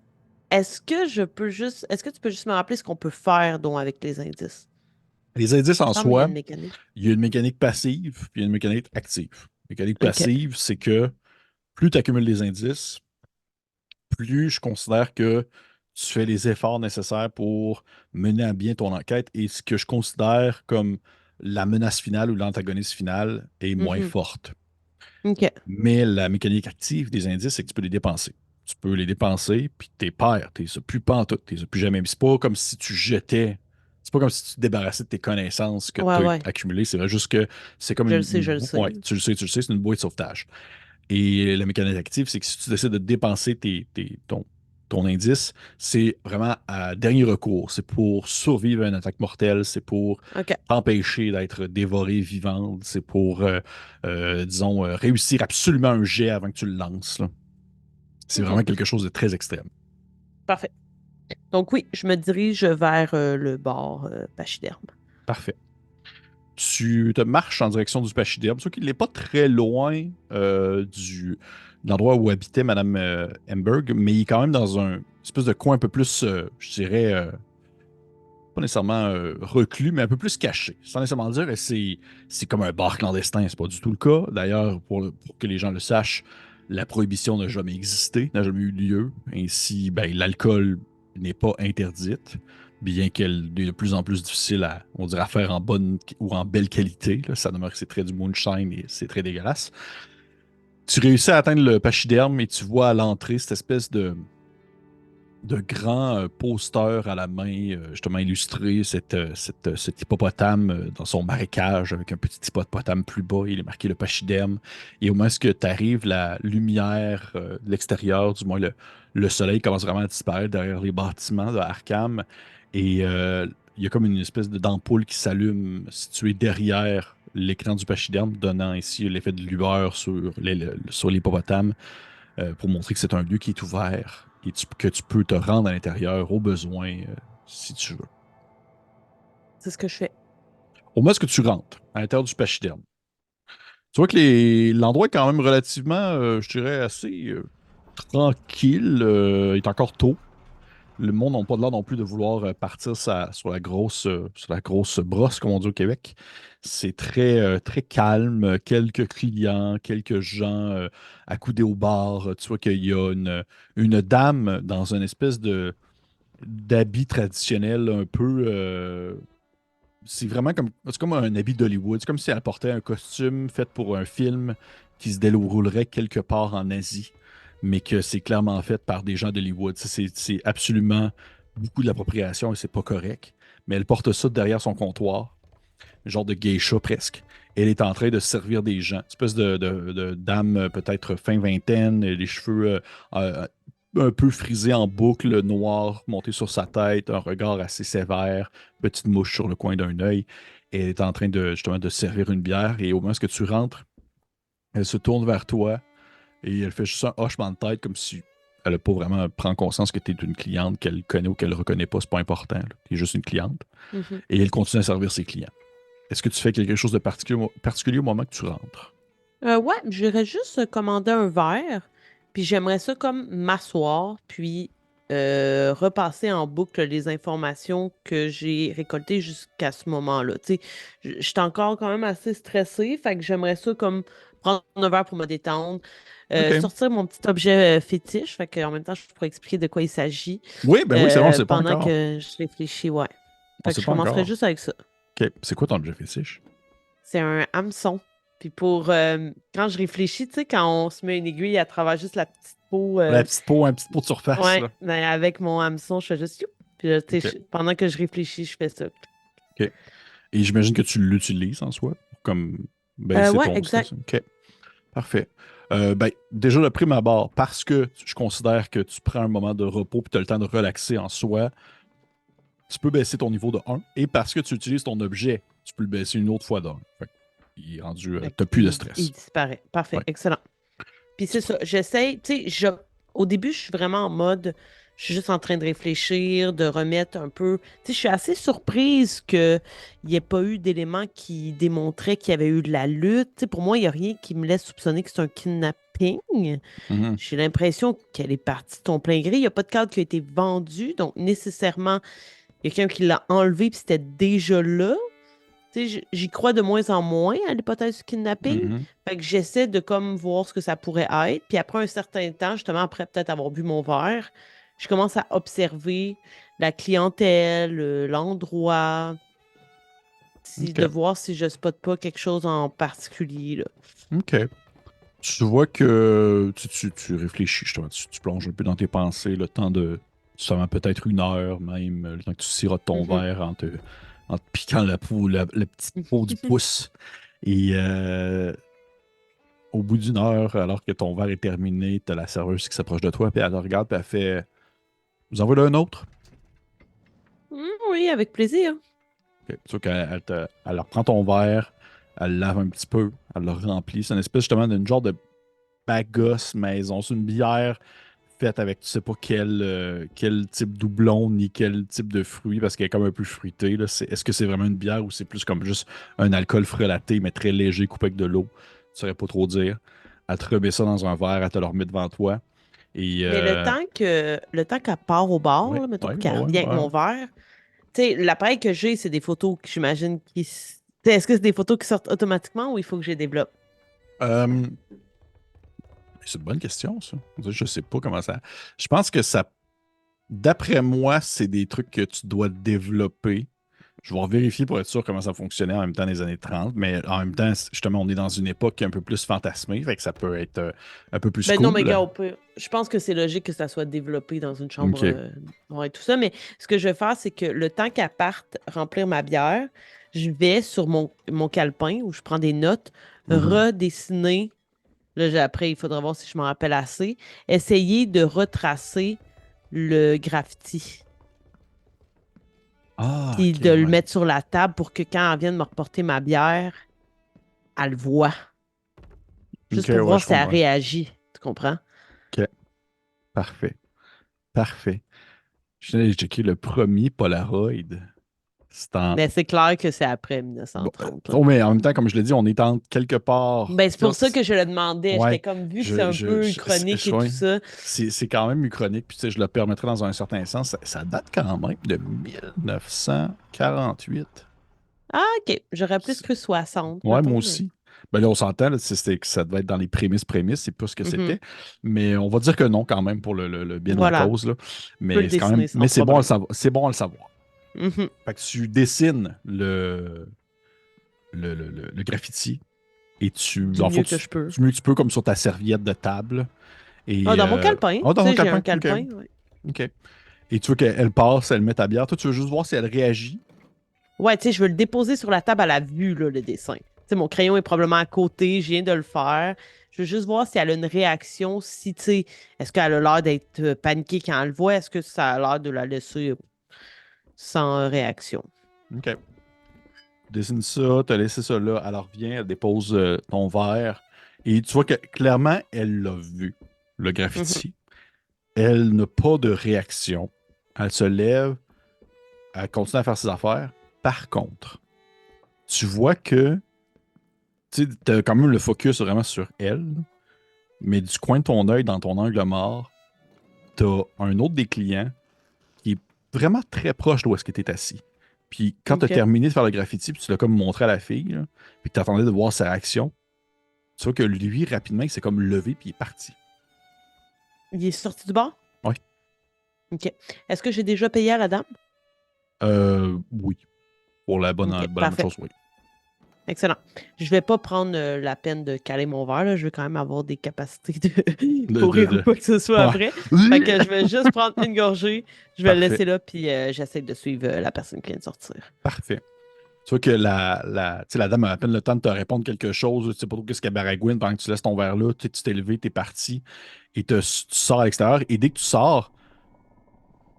[SPEAKER 2] Est-ce que tu peux juste me rappeler ce qu'on peut faire, donc, avec les indices?
[SPEAKER 1] Les indices
[SPEAKER 2] Il me
[SPEAKER 1] en
[SPEAKER 2] semble qu'il y a
[SPEAKER 1] soi,
[SPEAKER 2] une mécanique.
[SPEAKER 1] il y a une mécanique passive, puis il y a une mécanique active. Mécanique
[SPEAKER 2] OK.
[SPEAKER 1] passive, c'est que plus tu accumules des indices, plus je considère que tu fais les efforts nécessaires pour mener à bien ton enquête et ce que je considère comme la menace finale ou l'antagoniste final est moins
[SPEAKER 2] Mhm.
[SPEAKER 1] forte.
[SPEAKER 2] OK.
[SPEAKER 1] Mais la mécanique active des indices, c'est que tu peux les dépenser. Tu peux les dépenser, puis t'es perds, t'es plus pantoute, t'es plus jamais. C'est pas comme si tu jetais, c'est pas comme si tu te débarrassais de tes connaissances que
[SPEAKER 2] Ouais,
[SPEAKER 1] tu
[SPEAKER 2] ouais.
[SPEAKER 1] as accumulées. C'est vrai juste que c'est comme
[SPEAKER 2] Je le sais, je le
[SPEAKER 1] ouais,
[SPEAKER 2] sais.
[SPEAKER 1] tu le sais, c'est une bouée de sauvetage. Et la mécanique active, c'est que si tu décides de dépenser ton indice, c'est vraiment à dernier recours. C'est pour survivre à une attaque mortelle, c'est pour
[SPEAKER 2] OK.
[SPEAKER 1] t'empêcher d'être dévoré vivante, c'est pour, disons, réussir absolument un jet avant que tu le lances, là. C'est
[SPEAKER 2] OK.
[SPEAKER 1] vraiment quelque chose de très extrême.
[SPEAKER 2] Parfait. Donc oui, je me dirige vers le bar pachyderme.
[SPEAKER 1] Parfait. Tu te marches en direction du pachyderme, sauf qu'il n'est pas très loin de l'endroit où habitait Madame Emberg, mais il est quand même dans un espèce de coin un peu plus, je dirais, pas nécessairement reclus, mais un peu plus caché. Sans nécessairement dire que c'est comme un bar clandestin, c'est pas du tout le cas. D'ailleurs, pour que les gens le sachent, la prohibition n'a jamais existé, n'a jamais eu lieu. Ainsi, ben, l'alcool n'est pas interdite, bien qu'elle est de plus en plus difficile à, on dirait, à faire en bonne ou en belle qualité. Là. Ça demeure que c'est très du moonshine et c'est très dégueulasse. Tu réussis à atteindre le pachyderme et tu vois à l'entrée cette espèce de grands posters à la main, justement illustrés, cet hippopotame dans son marécage avec un petit hippopotame plus bas. Il est marqué le pachyderme. Et au moment où tu arrives, la lumière de l'extérieur, du moins le soleil commence vraiment à disparaître derrière les bâtiments de Arkham. Et il y a comme une espèce d'ampoule qui s'allume située derrière l'écran du pachyderme, donnant ainsi l'effet de lueur sur l'hippopotame pour montrer que c'est un lieu qui est ouvert et que tu peux te rendre à l'intérieur au besoin si tu veux.
[SPEAKER 2] C'est ce que je fais.
[SPEAKER 1] Au moins, est-ce que tu rentres à l'intérieur du pachyderme? Tu vois que l'endroit est quand même relativement, je dirais, assez tranquille. Il est encore tôt. Le monde n'a pas l'air non plus de vouloir partir sur la grosse brosse, comme on dit au Québec. C'est très, très calme. Quelques clients, quelques gens accoudés au bar. Tu vois qu'il y a une dame dans une espèce d'habit traditionnel un peu. C'est vraiment comme un habit d'Hollywood. C'est comme si elle portait un costume fait pour un film qui se déroulerait quelque part en Asie, mais que c'est clairement fait par des gens d'Hollywood. Ça, c'est absolument beaucoup de l'appropriation et c'est pas correct. Mais elle porte ça derrière son comptoir, genre de geisha presque. Elle est en train de servir des gens. Une espèce de dame peut-être fin vingtaine, les cheveux euh, un peu frisés en boucle, noir monté sur sa tête, un regard assez sévère, petite mouche sur le coin d'un œil. Et elle est en train de justement de servir une bière. Et au moment où tu rentres, elle se tourne vers toi et elle fait juste un hochement de tête comme si elle n'a pas vraiment pris conscience que tu es une cliente qu'elle connaît ou qu'elle ne reconnaît pas. C'est pas important. Tu es juste une cliente.
[SPEAKER 2] Mhm.
[SPEAKER 1] Et elle continue à servir ses clients. Est-ce que tu fais quelque chose de particulier au moment que tu rentres?
[SPEAKER 2] Ouais, j'irais juste commander un verre, puis j'aimerais ça comme m'asseoir, puis repasser en boucle les informations que j'ai récoltées jusqu'à ce moment-là. Tu sais, j'étais encore quand même assez stressée, fait que j'aimerais ça comme prendre un verre pour me détendre,
[SPEAKER 1] OK.
[SPEAKER 2] sortir mon petit objet fétiche, fait qu'en même temps, je pourrais expliquer de quoi il s'agit
[SPEAKER 1] Oui, ben oui, c'est bon, on ne sait pas
[SPEAKER 2] pendant
[SPEAKER 1] encore.
[SPEAKER 2] que je réfléchis, ouais.
[SPEAKER 1] On
[SPEAKER 2] Fait que
[SPEAKER 1] sait
[SPEAKER 2] je
[SPEAKER 1] pas
[SPEAKER 2] commencerai
[SPEAKER 1] encore.
[SPEAKER 2] juste avec ça.
[SPEAKER 1] OK. C'est quoi ton objet fétiche?
[SPEAKER 2] C'est un hameçon. Puis pour quand je réfléchis, tu sais, quand on se met une aiguille à travers juste la petite peau,
[SPEAKER 1] La petite peau, un petit pot de surface,
[SPEAKER 2] ouais,
[SPEAKER 1] là.
[SPEAKER 2] ben, avec mon hameçon, je fais juste youp. Puis là, tu sais,
[SPEAKER 1] OK.
[SPEAKER 2] pendant que je réfléchis, je fais ça.
[SPEAKER 1] OK. Et j'imagine que tu l'utilises en soi, comme baisser
[SPEAKER 2] Ouais,
[SPEAKER 1] ton
[SPEAKER 2] exact.
[SPEAKER 1] stress. OK. Parfait. Ben, déjà, le prime abord, parce que je considère que tu prends un moment de repos et tu as le temps de relaxer en soi, tu peux baisser ton niveau de 1. Et parce que tu utilises ton objet, tu peux le baisser une autre fois d'un. Fait il est rendu,
[SPEAKER 2] Fait
[SPEAKER 1] t'as plus de
[SPEAKER 2] il
[SPEAKER 1] stress.
[SPEAKER 2] disparaît. Parfait,
[SPEAKER 1] Ouais.
[SPEAKER 2] excellent. Puis c'est ça, j'essaye, tu sais, au début, je suis vraiment en mode, Je suis juste en train de réfléchir, de remettre un peu. Tu sais, je suis assez surprise qu'il n'y ait pas eu d'éléments qui démontraient qu'il y avait eu de la lutte. Tu sais, pour moi, il n'y a rien qui me laisse soupçonner que c'est un kidnapping.
[SPEAKER 1] Mhm.
[SPEAKER 2] J'ai l'impression qu'elle est partie de ton plein gré. Il n'y a pas de cadre qui a été vendu, donc nécessairement, il y a quelqu'un qui l'a enlevé puis c'était déjà là. Tu sais, j'y crois de moins en moins à l'hypothèse du kidnapping.
[SPEAKER 1] Mhm.
[SPEAKER 2] Fait que j'essaie de comme voir ce que ça pourrait être. Puis après un certain temps, justement, après peut-être avoir bu mon verre, je commence à observer la clientèle, l'endroit, de
[SPEAKER 1] OK.
[SPEAKER 2] voir si je spotte pas quelque chose en particulier, là.
[SPEAKER 1] OK. Tu vois que tu réfléchis, justement, tu plonges un peu dans tes pensées, le temps de seulement peut-être 1 heure même, le temps que tu sirotes ton
[SPEAKER 2] Mhm.
[SPEAKER 1] verre en te piquant la peau, la petite peau du pouce. Et au bout d'1 heure, alors que ton verre est terminé, tu as la serveuse qui s'approche de toi, puis elle te regarde, puis elle fait vous en voulez un autre?
[SPEAKER 2] Oui, avec plaisir.
[SPEAKER 1] Ok. Tu vois qu'elle elle reprend ton verre, elle le lave un petit peu, elle le remplit. C'est une espèce justement d'une genre de bagos maison. C'est une bière faite avec tu sais pas quel type doublon ni quel type de fruit parce qu'elle est comme un peu fruitée. Là. Est-ce que c'est vraiment une bière ou c'est plus comme juste un alcool frelaté mais très léger coupé avec de l'eau? Tu saurais pas trop dire. Elle te remet ça dans un verre, elle te le remet devant toi. Et
[SPEAKER 2] Mais le temps qu'elle part au bar,
[SPEAKER 1] ouais,
[SPEAKER 2] là, mettons,
[SPEAKER 1] ouais,
[SPEAKER 2] puis
[SPEAKER 1] ouais,
[SPEAKER 2] qu'elle
[SPEAKER 1] ouais,
[SPEAKER 2] revient avec
[SPEAKER 1] ouais.
[SPEAKER 2] mon verre, tu sais, l'appareil que j'ai, c'est des photos que j'imagine tu sais, est-ce que c'est des photos qui sortent automatiquement ou il faut que je les développe?
[SPEAKER 1] Euh, c'est une bonne question, ça. Je sais pas comment ça. Je pense que ça. D'après moi, c'est des trucs que tu dois développer. Je vais vérifier pour être sûr comment ça fonctionnait en même temps des années 30, mais en même temps, justement, on est dans une époque qui est un peu plus fantasmée, fait que ça peut être un peu plus
[SPEAKER 2] Ben non, mais
[SPEAKER 1] cool.
[SPEAKER 2] gars, je pense que c'est logique que ça soit développé dans une chambre
[SPEAKER 1] OK.
[SPEAKER 2] ouais, tout ça. Mais ce que je vais faire, c'est que le temps qu'elle parte remplir ma bière, je vais sur mon calepin où je prends des notes,
[SPEAKER 1] Mhm.
[SPEAKER 2] redessiner. Là, après, il faudra voir si je m'en rappelle assez. Essayer de retracer le graffiti.
[SPEAKER 1] Ah,
[SPEAKER 2] Puis
[SPEAKER 1] OK,
[SPEAKER 2] de le
[SPEAKER 1] ouais.
[SPEAKER 2] mettre sur la table pour que quand elle vienne me reporter ma bière, elle le voit.
[SPEAKER 1] OK,
[SPEAKER 2] Juste pour
[SPEAKER 1] ouais,
[SPEAKER 2] voir
[SPEAKER 1] je
[SPEAKER 2] si elle
[SPEAKER 1] comprends.
[SPEAKER 2] réagit. Tu comprends?
[SPEAKER 1] OK, parfait. Parfait. Je suis allé checker le premier Polaroid. C'est en.
[SPEAKER 2] Mais c'est clair que c'est après
[SPEAKER 1] Bon,
[SPEAKER 2] 1930, là.
[SPEAKER 1] oh, mais en même temps, comme je l'ai dit, on est en quelque part.
[SPEAKER 2] Ben, c'est pour ça que je le demandais. J'étais
[SPEAKER 1] Ouais,
[SPEAKER 2] comme, vu que c'est un peu chronique et tout
[SPEAKER 1] ouais,
[SPEAKER 2] ça.
[SPEAKER 1] c'est quand même uchronique, puis tu sais, je le permettrais dans un certain sens. Ça date quand même de 1948.
[SPEAKER 2] Ah, OK. J'aurais plus
[SPEAKER 1] C'est-
[SPEAKER 2] cru 60,
[SPEAKER 1] Ouais, moi
[SPEAKER 2] mettons, mais.
[SPEAKER 1] aussi. Ben là, on s'entend, là, c'était que ça devait être dans les prémices, c'est pas ce que
[SPEAKER 2] Mhm.
[SPEAKER 1] c'était. Mais on va dire que non, quand même, pour le bien de la
[SPEAKER 2] Voilà.
[SPEAKER 1] cause, là.
[SPEAKER 2] Je peux le
[SPEAKER 1] Mais c'est quand même,
[SPEAKER 2] dessiner
[SPEAKER 1] mais
[SPEAKER 2] sans
[SPEAKER 1] c'est bon à le
[SPEAKER 2] problème.
[SPEAKER 1] savoir. C'est bon à le savoir.
[SPEAKER 2] Mhm.
[SPEAKER 1] Fait que tu dessines le graffiti et
[SPEAKER 2] Du
[SPEAKER 1] en fait,
[SPEAKER 2] mieux que je peux.
[SPEAKER 1] tu mieux que tu peux, comme sur ta serviette de table.
[SPEAKER 2] Ah,
[SPEAKER 1] Et,
[SPEAKER 2] dans mon calepin. Tu
[SPEAKER 1] oh, dans mon
[SPEAKER 2] sais, j'ai un
[SPEAKER 1] calepin. OK.
[SPEAKER 2] calepin. Ouais.
[SPEAKER 1] OK. Et tu veux qu'elle passe, elle met ta bière. Toi, tu veux juste voir si elle réagit.
[SPEAKER 2] Ouais, tu sais, je veux le déposer sur la table à la vue, là, le dessin. Tu sais, mon crayon est probablement à côté, je viens de le faire. Je veux juste voir si elle a une réaction, si, tu sais, est-ce qu'elle a l'air d'être paniquée quand elle le voit, est-ce que ça a l'air de la laisser sans réaction.
[SPEAKER 1] OK. Tu dessines ça, tu as laissé ça là. Elle revient, elle dépose ton verre. Et tu vois que clairement, elle l'a vu, le
[SPEAKER 2] Mhm.
[SPEAKER 1] graffiti. Elle n'a pas de réaction. Elle se lève, elle continue à faire ses affaires. Par contre, tu vois que tu as quand même le focus vraiment sur elle, mais du coin de ton œil, dans ton angle mort, tu as un autre des clients qui est vraiment très proche de où est-ce que tu es assis. Puis quand tu as
[SPEAKER 2] OK.
[SPEAKER 1] terminé de faire le graffiti, puis tu l'as comme montré à la fille, là, puis que tu attendais de voir sa réaction, tu vois que lui, rapidement, il s'est comme levé puis il est parti.
[SPEAKER 2] Il est sorti du bar?
[SPEAKER 1] Ouais.
[SPEAKER 2] OK. Est-ce que j'ai déjà payé à la dame?
[SPEAKER 1] Oui. Pour
[SPEAKER 2] OK,
[SPEAKER 1] la bonne
[SPEAKER 2] parfait.
[SPEAKER 1] chose, oui.
[SPEAKER 2] Excellent. Je vais pas prendre la peine de caler mon verre, là. Je vais quand même avoir des capacités de courir ou quoi que ce soit
[SPEAKER 1] Ouais.
[SPEAKER 2] après. Fait que je vais juste prendre une gorgée, je vais le
[SPEAKER 1] Parfait.
[SPEAKER 2] laisser là, puis j'essaie de suivre la personne qui vient de sortir.
[SPEAKER 1] Parfait. Tu vois que tu sais, la dame a à peine le temps de te répondre quelque chose. Tu sais pas trop qu'est-ce qu'elle baragouine pendant que tu laisses ton verre là. Tu t'es levé, t'es parti et tu sors à l'extérieur. Et dès que tu sors,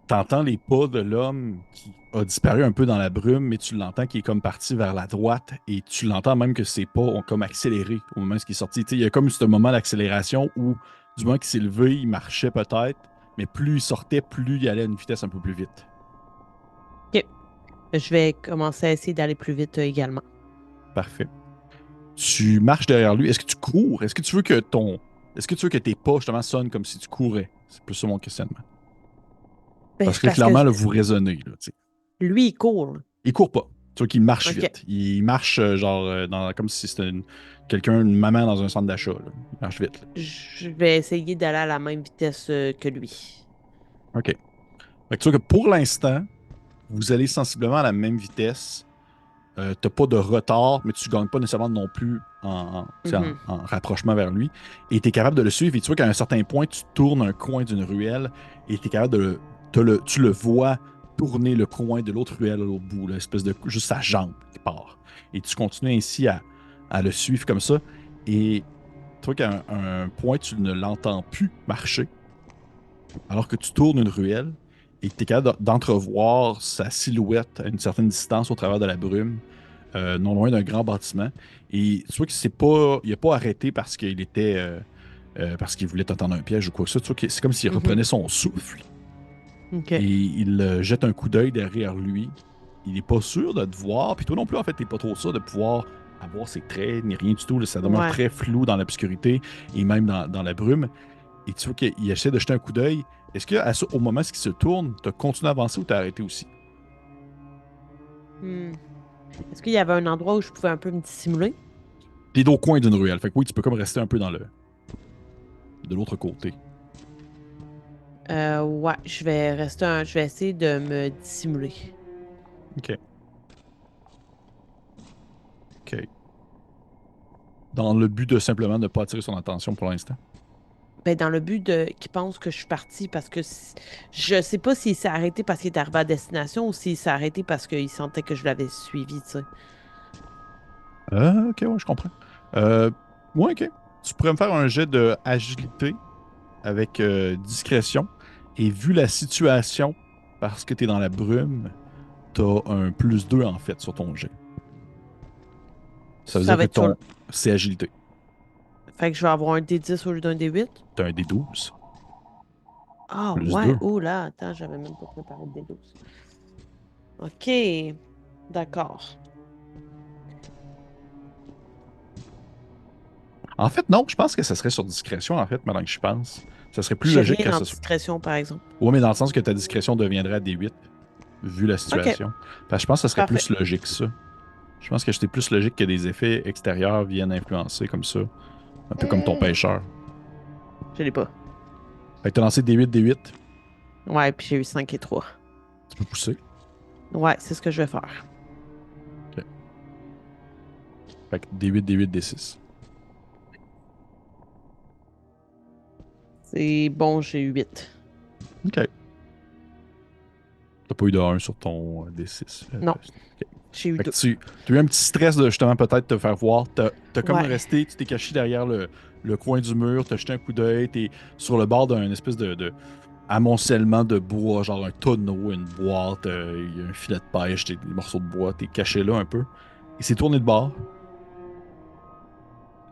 [SPEAKER 1] t'entends les pas de l'homme qui a disparu un peu dans la brume, mais tu l'entends qui est comme parti vers la droite et tu l'entends même que ses pas ont comme accéléré au moment où il est sorti. Tu sais, il y a comme ce moment d'accélération où, du moment qu'il s'est levé, il marchait peut-être, mais plus il sortait, plus il allait à une vitesse un peu plus vite.
[SPEAKER 2] OK. Je vais commencer à essayer d'aller plus vite également.
[SPEAKER 1] Parfait. Tu marches derrière lui. Est-ce que tu cours? Est-ce que tu veux que tes pas, justement, sonnent comme si tu courais? C'est plus ça mon questionnement.
[SPEAKER 2] Ben,
[SPEAKER 1] Parce
[SPEAKER 2] c'est
[SPEAKER 1] que
[SPEAKER 2] parce que
[SPEAKER 1] clairement, là, vous raisonnez, là, tu sais.
[SPEAKER 2] lui, il court, là.
[SPEAKER 1] Il court pas. Tu vois qu'il marche
[SPEAKER 2] OK.
[SPEAKER 1] vite. Il marche genre comme si c'était quelqu'un, une maman dans un centre d'achat, là. Il marche vite, là.
[SPEAKER 2] Je vais essayer d'aller à la même vitesse que lui.
[SPEAKER 1] OK. Fait que tu vois que pour l'instant, vous allez sensiblement à la même vitesse. T'as pas de retard, mais tu gagnes pas nécessairement non plus tu sais,
[SPEAKER 2] Mhm.
[SPEAKER 1] en rapprochement vers lui. Et tu es capable de le suivre. Et tu vois qu'à un certain point, tu tournes un coin d'une ruelle et tu es capable tu le vois tourner le coin de l'autre ruelle à l'autre bout, là, espèce de juste sa jambe qui part. Et tu continues ainsi à le suivre comme ça. Et tu vois qu'à un point, tu ne l'entends plus marcher, alors que tu tournes une ruelle et que tu es capable d'entrevoir sa silhouette à une certaine distance au travers de la brume, non loin d'un grand bâtiment. Et tu vois que il n'a pas arrêté parce qu'il était, parce qu'il voulait t'entendre un piège ou quoi que ce soit. Tu vois que c'est comme s'il
[SPEAKER 2] Mhm.
[SPEAKER 1] reprenait son souffle et
[SPEAKER 2] OK.
[SPEAKER 1] il jette un coup d'œil derrière lui. Il n'est pas sûr de te voir, puis toi non plus, en fait, t'es pas trop sûr de pouvoir avoir ses traits ni rien du tout, là. Ça demeure
[SPEAKER 2] Ouais.
[SPEAKER 1] très flou dans l'obscurité et même dans la brume. Et tu vois qu'il essaie de jeter un coup d'œil. Est-ce qu'au moment où il se tourne, tu as continué à avancer ou tu as arrêté aussi?
[SPEAKER 2] Hmm. Est-ce qu'il y avait un endroit où je pouvais un peu me dissimuler?
[SPEAKER 1] T'es au coin d'une ruelle. Fait que oui, tu peux comme rester un peu de l'autre côté.
[SPEAKER 2] Ouais, je vais essayer de me dissimuler.
[SPEAKER 1] OK. OK. Dans le but de simplement ne pas attirer son attention pour l'instant.
[SPEAKER 2] Ben, dans le but de qu'il pense que je suis partie parce que je sais pas s'il s'est arrêté parce qu'il est arrivé à destination ou s'il s'est arrêté parce qu'il sentait que je l'avais suivi, tu sais.
[SPEAKER 1] OK, ouais, je comprends. Euh, ouais, OK. Tu pourrais me faire un jet de agilité avec discrétion. Et vu la situation, parce que tu es dans la brume, tu as un +2 en fait sur ton jet. Ça veut
[SPEAKER 2] Ça
[SPEAKER 1] dire
[SPEAKER 2] va
[SPEAKER 1] que
[SPEAKER 2] être sur
[SPEAKER 1] ton c'est agilité.
[SPEAKER 2] Fait que je vais avoir un D10 au lieu d'un D8.
[SPEAKER 1] Tu as un D12
[SPEAKER 2] Ah
[SPEAKER 1] plus
[SPEAKER 2] ouais,
[SPEAKER 1] 2.
[SPEAKER 2] oh là, attends, j'avais même pas préparé le D12. OK, d'accord.
[SPEAKER 1] En fait, non, je pense que ça serait sur discrétion, en fait, maintenant que je pense. Ça serait plus
[SPEAKER 2] J'ai
[SPEAKER 1] logique que
[SPEAKER 2] rien en
[SPEAKER 1] ce soit.
[SPEAKER 2] discrétion, par exemple.
[SPEAKER 1] Ouais, mais dans le sens que ta discrétion deviendrait à D8, vu la
[SPEAKER 2] OK,
[SPEAKER 1] situation. Parce que je pense que ça serait
[SPEAKER 2] parfait.
[SPEAKER 1] plus logique, ça. Je pense que c'était plus logique que des effets extérieurs viennent influencer comme ça. Un peu comme ton pêcheur.
[SPEAKER 2] Je l'ai pas.
[SPEAKER 1] Fait que t'as lancé D8, D8.
[SPEAKER 2] Ouais, puis j'ai eu 5 et 3.
[SPEAKER 1] Tu peux pousser.
[SPEAKER 2] Ouais, c'est ce que je vais faire.
[SPEAKER 1] OK. Fait que D8, D8, D6.
[SPEAKER 2] C'est bon, j'ai eu 8.
[SPEAKER 1] OK. T'as pas eu de 1 sur ton D6.
[SPEAKER 2] Non,
[SPEAKER 1] OK.
[SPEAKER 2] j'ai eu
[SPEAKER 1] Fait que
[SPEAKER 2] 2.
[SPEAKER 1] tu as eu un petit stress de justement peut-être te faire voir. T'as comme
[SPEAKER 2] Ouais.
[SPEAKER 1] resté, tu t'es caché derrière le coin du mur, t'as jeté un coup d'œil, t'es sur le bord d'un espèce de amoncellement de bois, genre un tonneau, une boîte, il y a un filet de pêche, des morceaux de bois, t'es caché là un peu. Il s'est tourné de bord.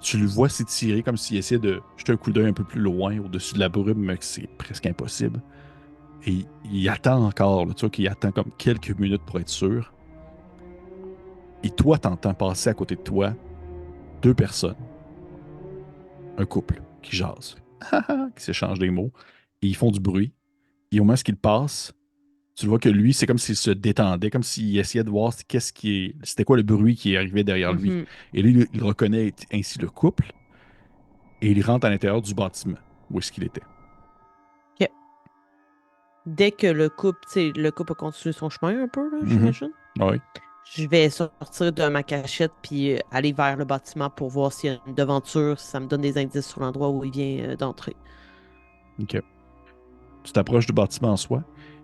[SPEAKER 1] Tu le vois s'étirer comme s'il essayait de jeter un coup d'œil un peu plus loin, au-dessus de la brume, mais que c'est presque impossible. Et il attend encore, là, tu vois qu'il attend comme quelques minutes pour être sûr. Et toi, t'entends passer à côté de toi deux personnes, un couple qui jase, qui s'échangent des mots, et ils font du bruit. Et au moment où ils passent, tu le vois que lui, c'est comme s'il se détendait, comme s'il essayait de voir c'était quoi le bruit qui arrivait derrière lui.
[SPEAKER 2] Mhm.
[SPEAKER 1] Et lui, il reconnaît ainsi le couple et il rentre à l'intérieur du bâtiment où est-ce qu'il était.
[SPEAKER 2] OK. Dès que le couple a continué son chemin un peu, là,
[SPEAKER 1] Mhm.
[SPEAKER 2] j'imagine.
[SPEAKER 1] Oui.
[SPEAKER 2] Je vais sortir de ma cachette puis aller vers le bâtiment pour voir s'il y a une devanture, si ça me donne des indices sur l'endroit où il vient d'entrer.
[SPEAKER 1] OK. Tu t'approches du bâtiment en soi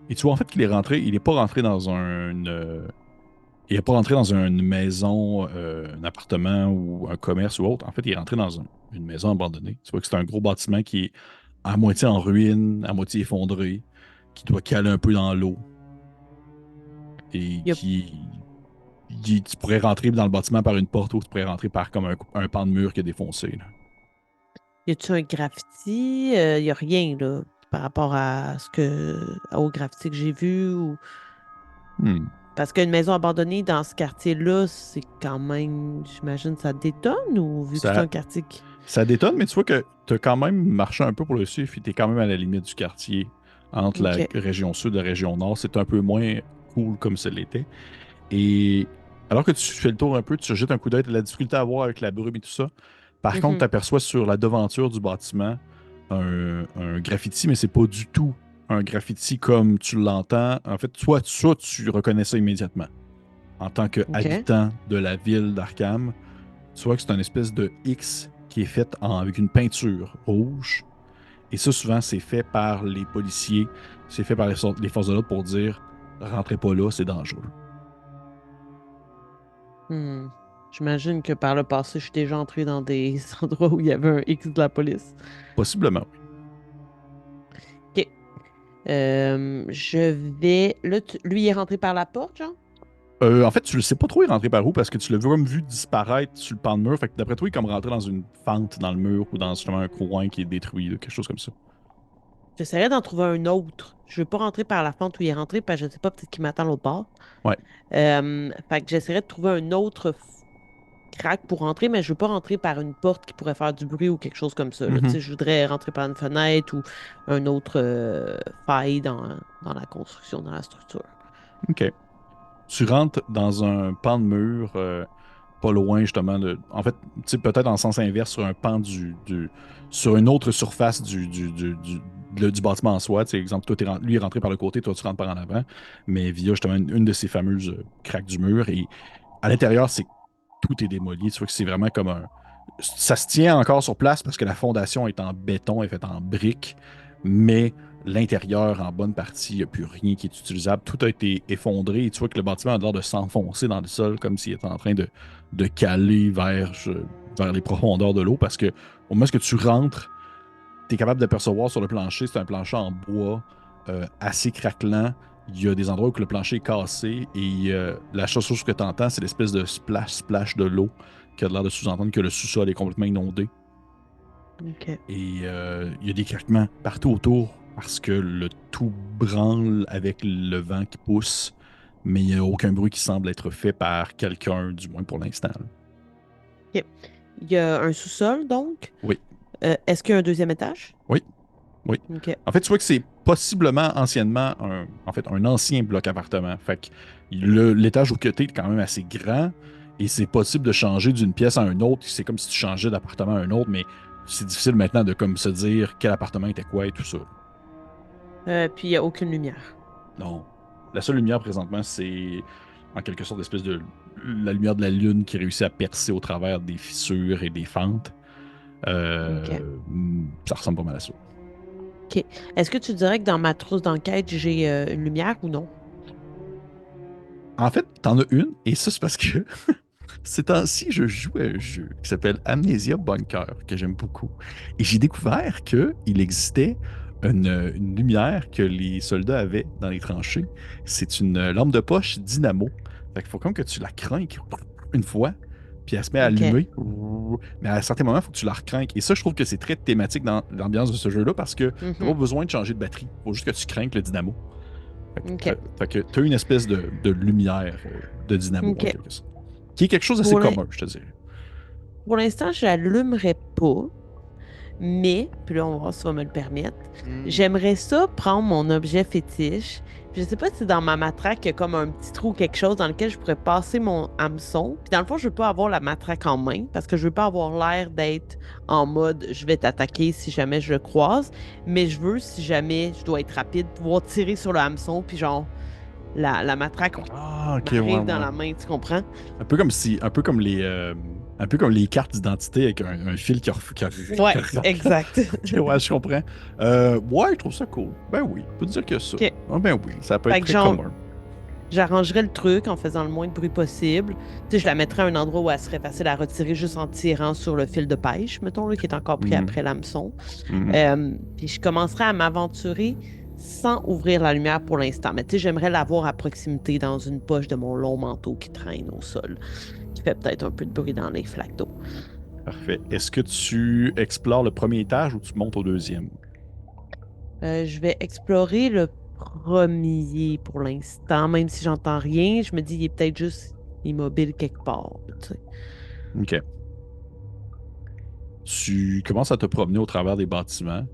[SPEAKER 1] et tu vois en fait qu'il est rentré, il n'est pas rentré dans il n'est pas rentré dans une maison, un appartement ou un commerce ou autre. En fait, il est rentré dans une maison abandonnée. Tu vois que c'est un gros bâtiment qui est à moitié en ruine, à moitié effondré, qui doit caler un peu dans l'eau et
[SPEAKER 2] Y a,
[SPEAKER 1] tu pourrais rentrer dans le bâtiment par une porte ou tu pourrais rentrer par comme un pan de mur qui est défoncé, là.
[SPEAKER 2] y a-tu un graffiti? Y a rien, là. par rapport au graffiti que j'ai vu ou
[SPEAKER 1] Hmm.
[SPEAKER 2] parce qu'une maison abandonnée dans ce quartier-là, c'est quand même, j'imagine, ça détonne ou vu que c'est
[SPEAKER 1] Ça,
[SPEAKER 2] un quartier qui.
[SPEAKER 1] ça détonne, mais tu vois que tu as quand même marché un peu pour le sud, puis tu es quand même à la limite du quartier entre la
[SPEAKER 2] OK.
[SPEAKER 1] région sud et la région nord. C'est un peu moins cool comme ça l'était. Et alors que tu fais le tour un peu, tu jettes un coup d'œil, tu as la difficulté à voir avec la brume et tout ça. Par contre, tu
[SPEAKER 2] Mhm.
[SPEAKER 1] aperçois sur la devanture du bâtiment un graffiti, mais c'est pas du tout un graffiti comme tu l'entends. En fait, toi, tu reconnais ça immédiatement. En tant
[SPEAKER 2] OK.
[SPEAKER 1] qu'habitant de la ville d'Arkham, tu vois que c'est une espèce de X qui est fait avec une peinture rouge. Et ça, souvent, c'est fait par les policiers, c'est fait par les forces de l'ordre pour dire rentrez pas là, c'est dangereux.
[SPEAKER 2] Hmm. J'imagine que par le passé, je suis déjà entrée dans des endroits où il y avait un X de la police.
[SPEAKER 1] Possiblement, oui.
[SPEAKER 2] OK. Je vais. Là, lui, il est rentré par la porte, genre?
[SPEAKER 1] En fait, tu le sais pas trop, il est rentré par où parce que tu l'as comme vu disparaître sur le pan de mur. Fait que d'après toi, il est comme rentré dans une fente dans le mur ou dans justement un coin qui est détruit, là, quelque chose comme ça.
[SPEAKER 2] J'essaierai d'en trouver un autre. Je veux pas rentrer par la fente où il est rentré, parce que je sais pas, peut-être qu'il m'attend l'autre bord.
[SPEAKER 1] Ouais.
[SPEAKER 2] Fait que j'essaierai de trouver un autre crack pour rentrer, mais je veux pas rentrer par une porte qui pourrait faire du bruit ou quelque chose comme ça, là. Tu
[SPEAKER 1] Mhm.
[SPEAKER 2] sais, je voudrais rentrer par une fenêtre ou un autre faille dans la construction, dans la structure.
[SPEAKER 1] OK. Tu rentres dans un pan de mur pas loin justement de. En fait, tu sais, peut-être en sens inverse sur un pan sur une autre surface du bâtiment en soi. Tu sais, exemple, toi, lui est rentré par le côté, toi, tu rentres par en avant, mais via justement une de ces fameuses craques du mur. Et à l'intérieur, tout est démoli. Tu vois que c'est vraiment comme un. Ça se tient encore sur place parce que la fondation est en béton, est faite en briques, mais l'intérieur, en bonne partie, il n'y a plus rien qui est utilisable. Tout a été effondré et tu vois que le bâtiment a l'air de s'enfoncer dans le sol comme s'il était en train de caler vers les profondeurs de l'eau parce que au moment où tu rentres, tu es capable d'apercevoir sur le plancher, c'est un plancher en bois assez craquelant. Il y a des endroits où le plancher est cassé et la seule chose que tu entends, c'est l'espèce de splash de l'eau qui a l'air de sous-entendre que le sous-sol est complètement inondé.
[SPEAKER 2] OK.
[SPEAKER 1] Et il y a des craquements partout autour parce que le tout branle avec le vent qui pousse, mais il n'y a aucun bruit qui semble être fait par quelqu'un, du moins pour l'instant.
[SPEAKER 2] OK. Il y a un sous-sol, donc.
[SPEAKER 1] Oui,
[SPEAKER 2] Est-ce qu'il y a un deuxième étage?
[SPEAKER 1] oui, oui.
[SPEAKER 2] OK.
[SPEAKER 1] En fait, tu vois que c'est possiblement anciennement un ancien bloc appartement. Fait que l'étage au côté est quand même assez grand et c'est possible de changer d'une pièce à un autre. C'est comme si tu changeais d'appartement à un autre, mais c'est difficile maintenant de comme se dire quel appartement était quoi et tout ça.
[SPEAKER 2] Puis il n'y a aucune lumière.
[SPEAKER 1] Non. La seule lumière présentement, c'est en quelque sorte l'espèce de la lumière de la lune qui réussit à percer au travers des fissures et des fentes.
[SPEAKER 2] OK.
[SPEAKER 1] Ça ressemble pas mal à ça.
[SPEAKER 2] OK. Est-ce que tu dirais que dans ma trousse d'enquête, j'ai une lumière ou non?
[SPEAKER 1] En fait, t'en as une, et ça, c'est parce que ces temps-ci, je joue à un jeu qui s'appelle Amnesia Bunker, que j'aime beaucoup. Et j'ai découvert qu'il existait une lumière que les soldats avaient dans les tranchées. C'est une lampe de poche dynamo. Fait qu'il faut comme que tu la craques une fois, puis elle se met à
[SPEAKER 2] OK.
[SPEAKER 1] allumer. Mais à certains moments, il faut que tu la recraques. Et ça, je trouve que c'est très thématique dans l'ambiance de ce jeu-là parce que t'as pas
[SPEAKER 2] Mhm.
[SPEAKER 1] besoin de changer de batterie. Il faut juste que tu craques le dynamo.
[SPEAKER 2] OK.
[SPEAKER 1] Fait que tu as une espèce de lumière de dynamo en
[SPEAKER 2] OK.
[SPEAKER 1] quelque sorte. Qui est quelque chose d'assez
[SPEAKER 2] Pour l'in-
[SPEAKER 1] commun, je te dirais.
[SPEAKER 2] pour l'instant, je l'allumerai pas. Mais, puis là, on va voir si tu vas me le permettre. J'aimerais ça prendre mon objet fétiche. Je sais pas si dans ma matraque, il y a comme un petit trou ou quelque chose dans lequel je pourrais passer mon hameçon. Puis dans le fond, je veux pas avoir la matraque en main parce que je veux pas avoir l'air d'être en mode je vais t'attaquer si jamais je le croise. Mais je veux, si jamais je dois être rapide, pouvoir tirer sur le hameçon. Puis genre, la matraque
[SPEAKER 1] Ah, ok, ouais,
[SPEAKER 2] m'arrive dans
[SPEAKER 1] ouais.
[SPEAKER 2] la main, tu comprends?
[SPEAKER 1] Un peu comme les cartes d'identité avec un fil qui
[SPEAKER 2] Ouais, exact.
[SPEAKER 1] Ok, ouais, je comprends. Ouais, je trouve ça cool. Ben oui, on peut dire que ça.
[SPEAKER 2] OK.
[SPEAKER 1] Ah, ben oui, ça peut être
[SPEAKER 2] Fait que
[SPEAKER 1] très
[SPEAKER 2] genre,
[SPEAKER 1] commun.
[SPEAKER 2] j'arrangerais le truc en faisant le moins de bruit possible. Tu sais, je la mettrais à un endroit où elle serait facile à retirer juste en tirant sur le fil de pêche, mettons, là, qui est encore pris
[SPEAKER 1] Mhm,
[SPEAKER 2] après l'hameçon.
[SPEAKER 1] mhm.
[SPEAKER 2] Puis je commencerai à m'aventurer sans ouvrir la lumière pour l'instant. Mais tu sais, j'aimerais l'avoir à proximité dans une poche de mon long manteau qui traîne au sol, qui fait peut-être un peu de bruit dans les flaques d'eau.
[SPEAKER 1] Parfait. Est-ce que tu explores le premier étage ou tu montes au deuxième?
[SPEAKER 2] Je vais explorer le premier pour l'instant, même si j'entends rien. Je me dis, il est peut-être juste immobile quelque part, tu sais.
[SPEAKER 1] OK. Tu commences à te promener au travers des bâtiments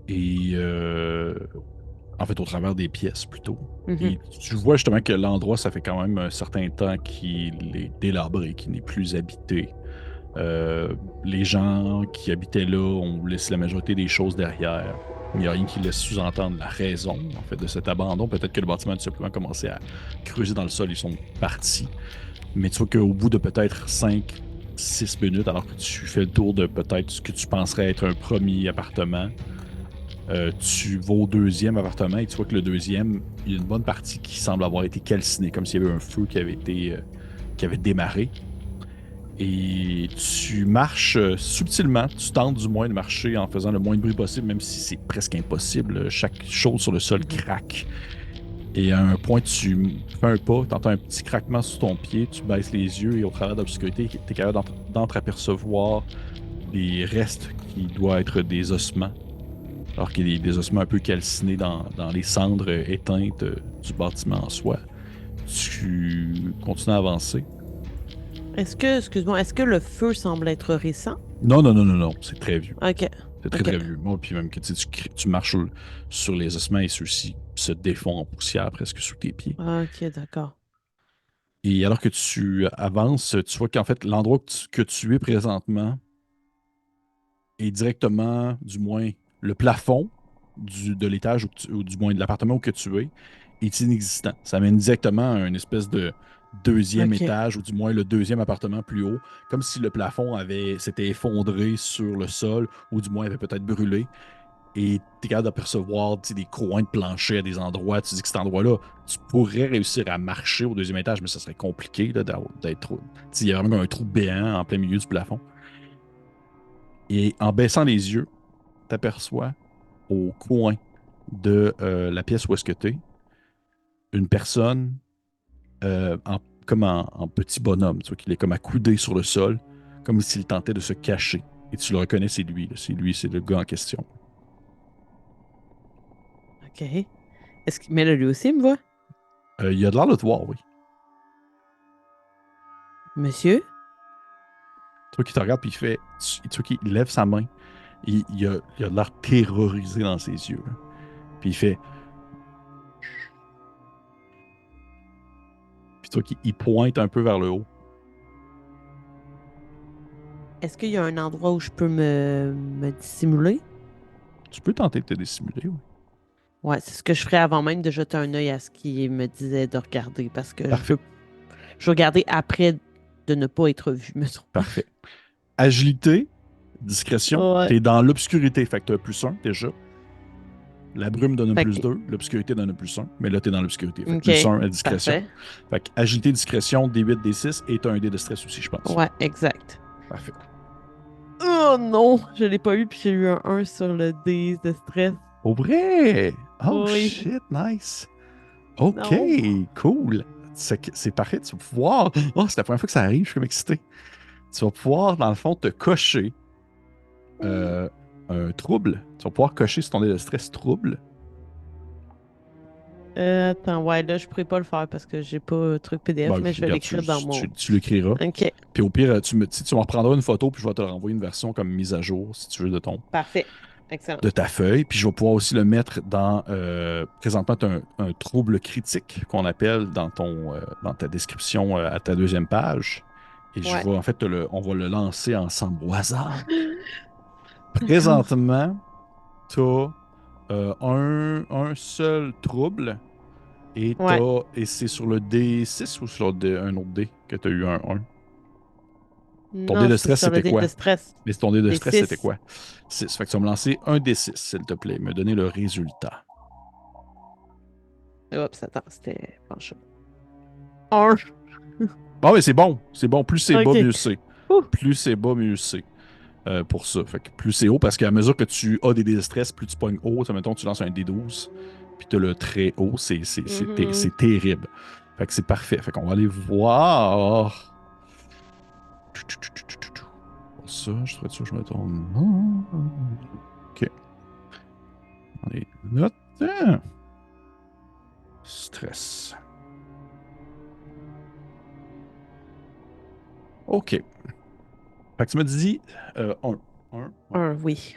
[SPEAKER 1] et en fait au travers des pièces plutôt.
[SPEAKER 2] Mhm.
[SPEAKER 1] Et tu vois justement que l'endroit, ça fait quand même un certain temps qu'il est délabré, qu'il n'est plus habité. Euh, les gens qui habitaient là ont laissé la majorité des choses derrière. Il n'y a rien qui laisse sous-entendre la raison, en fait, de cet abandon. Peut-être que le bâtiment a tout simplement commencé à creuser dans le sol, ils sont partis. Mais tu vois qu'au bout de peut-être 5, 6 minutes, alors que tu fais le tour de peut-être ce que tu penserais être un premier appartement, tu vas au deuxième appartement et tu vois que le deuxième, il y a une bonne partie qui semble avoir été calcinée, comme s'il y avait un feu qui avait démarré. Et tu marches subtilement, tu tentes du moins de marcher en faisant le moins de bruit possible, même si c'est presque impossible. Chaque chose sur le sol
[SPEAKER 2] Mhm.
[SPEAKER 1] craque. Et à un point, tu fais un pas, tu entends un petit craquement sous ton pied, tu baisses les yeux et au travers de l'obscurité, tu es capable d'entreapercevoir des restes qui doivent être des ossements. Alors qu'il y a des ossements un peu calcinés dans les cendres éteintes du bâtiment en soi. Tu continues à avancer.
[SPEAKER 2] Excuse-moi, est-ce que le feu semble être récent?
[SPEAKER 1] Non, non, non, non, non, c'est très vieux.
[SPEAKER 2] OK.
[SPEAKER 1] C'est très,
[SPEAKER 2] OK.
[SPEAKER 1] très vieux. Moi, puis même que tu marches sur les ossements et ceux-ci se défont en poussière presque sous tes pieds.
[SPEAKER 2] OK, d'accord.
[SPEAKER 1] Et alors que tu avances, tu vois qu'en fait, l'endroit que tu es présentement est directement, du moins, le plafond de l'étage ou du moins de l'appartement où que tu es est inexistant. Ça mène directement à une espèce de deuxième
[SPEAKER 2] OK.
[SPEAKER 1] étage ou du moins le deuxième appartement plus haut, comme si le plafond s'était effondré sur le sol ou du moins avait peut-être brûlé. Et tu es capable d'apercevoir des coins de plancher à des endroits. Tu dis que cet endroit-là, tu pourrais réussir à marcher au deuxième étage, mais ça serait compliqué là, d'être. Il y a vraiment un trou béant en plein milieu du plafond. Et en baissant les yeux, tu aperçois au coin de la pièce où est-ce que tu es, une personne comme en petit bonhomme, tu vois, qu'il est comme accoudé sur le sol, comme s'il tentait de se cacher. Et tu le reconnais, c'est lui. C'est lui, c'est le gars en question.
[SPEAKER 2] OK. Mais là, lui aussi, il me voit?
[SPEAKER 1] Il a de l'air de te voir, oui.
[SPEAKER 2] Monsieur?
[SPEAKER 1] Tu vois qu'il te regarde, puis tu vois qu'il lève sa main. Il a de l'air terrorisé dans ses yeux, là. Puis il fait. Puis tu vois qu'il pointe un peu vers le haut.
[SPEAKER 2] Est-ce qu'il y a un endroit où je peux me dissimuler?
[SPEAKER 1] Tu peux tenter de te dissimuler, oui.
[SPEAKER 2] Ouais, c'est ce que je ferais avant même de jeter un œil à ce qu'il me disait de regarder parce que
[SPEAKER 1] Parfait,
[SPEAKER 2] je veux regarder après de ne pas être vu, mettons.
[SPEAKER 1] parfait. Agilité, discrétion,
[SPEAKER 2] Ouais.
[SPEAKER 1] t'es dans l'obscurité, fait que t'as un +1 déjà. La brume donne un
[SPEAKER 2] Fait que,
[SPEAKER 1] +2, l'obscurité donne un +1, mais là t'es dans l'obscurité, fait que
[SPEAKER 2] OK.
[SPEAKER 1] +1 à discrétion.
[SPEAKER 2] Parfait.
[SPEAKER 1] Fait que agilité, discrétion, D8, D6 et t'as un dé de stress aussi, je pense.
[SPEAKER 2] Ouais, exact.
[SPEAKER 1] Parfait.
[SPEAKER 2] Oh non, je l'ai pas eu puis j'ai eu un 1 sur le dé de stress.
[SPEAKER 1] Au vrai! Oh
[SPEAKER 2] Oui.
[SPEAKER 1] shit, nice! Ok,
[SPEAKER 2] Non.
[SPEAKER 1] cool. C'est parfait. Tu vas pouvoir. Oh, c'est la première fois que ça arrive, je suis comme excité. Tu vas pouvoir, dans le fond, te cocher euh, un trouble. Tu vas pouvoir cocher sur ton dé de stress trouble.
[SPEAKER 2] Attends, ouais, là, je pourrais pas le faire parce que j'ai pas truc PDF,
[SPEAKER 1] Ben,
[SPEAKER 2] mais je vais
[SPEAKER 1] regarde,
[SPEAKER 2] l'écrire dans mon.
[SPEAKER 1] tu l'écriras.
[SPEAKER 2] OK.
[SPEAKER 1] Puis au pire, tu m'en reprendras une photo, puis je vais te renvoyer une version comme mise à jour, si tu veux,
[SPEAKER 2] Parfait. Excellent.
[SPEAKER 1] de ta feuille. Puis je vais pouvoir aussi le mettre dans. Présentement, tu un trouble critique qu'on appelle dans ta description à ta deuxième page. Et je
[SPEAKER 2] Ouais.
[SPEAKER 1] vais, en fait, on va le lancer ensemble au hasard.
[SPEAKER 2] D'accord.
[SPEAKER 1] Présentement, tu as un seul trouble
[SPEAKER 2] Ouais.
[SPEAKER 1] et c'est sur le D6 ou sur un autre D que tu as eu un 1. Ton dé
[SPEAKER 2] Non,
[SPEAKER 1] de
[SPEAKER 2] c'est
[SPEAKER 1] stress,
[SPEAKER 2] sur le
[SPEAKER 1] c'était
[SPEAKER 2] dé de
[SPEAKER 1] quoi?
[SPEAKER 2] stress.
[SPEAKER 1] Mais ton dé de
[SPEAKER 2] Des
[SPEAKER 1] stress, c'était
[SPEAKER 2] 6.
[SPEAKER 1] quoi? 6. Fait que tu vas me lancer un D6, s'il te plaît. Me donner le résultat.
[SPEAKER 2] Oups, attends, c'était penché. Un.
[SPEAKER 1] Ah oui, c'est bon. C'est bon. Plus c'est bas,
[SPEAKER 2] OK.
[SPEAKER 1] mieux c'est.
[SPEAKER 2] Ouh.
[SPEAKER 1] Plus c'est bas, mieux c'est. Pour ça. Fait que plus c'est haut, parce qu'à mesure que tu as des dés de stress, plus tu pognes haut. Ça, mettons, tu lances un D12, puis tu as le très haut,
[SPEAKER 2] Mhm.
[SPEAKER 1] c'est terrible. Fait que c'est parfait. Fait qu'on va aller voir. Pour ça, je serais sûr que je me trompe. Non. OK. les notes. Hein. Stress. OK. Fait que tu m'as dit un. Un.
[SPEAKER 2] Un, oui.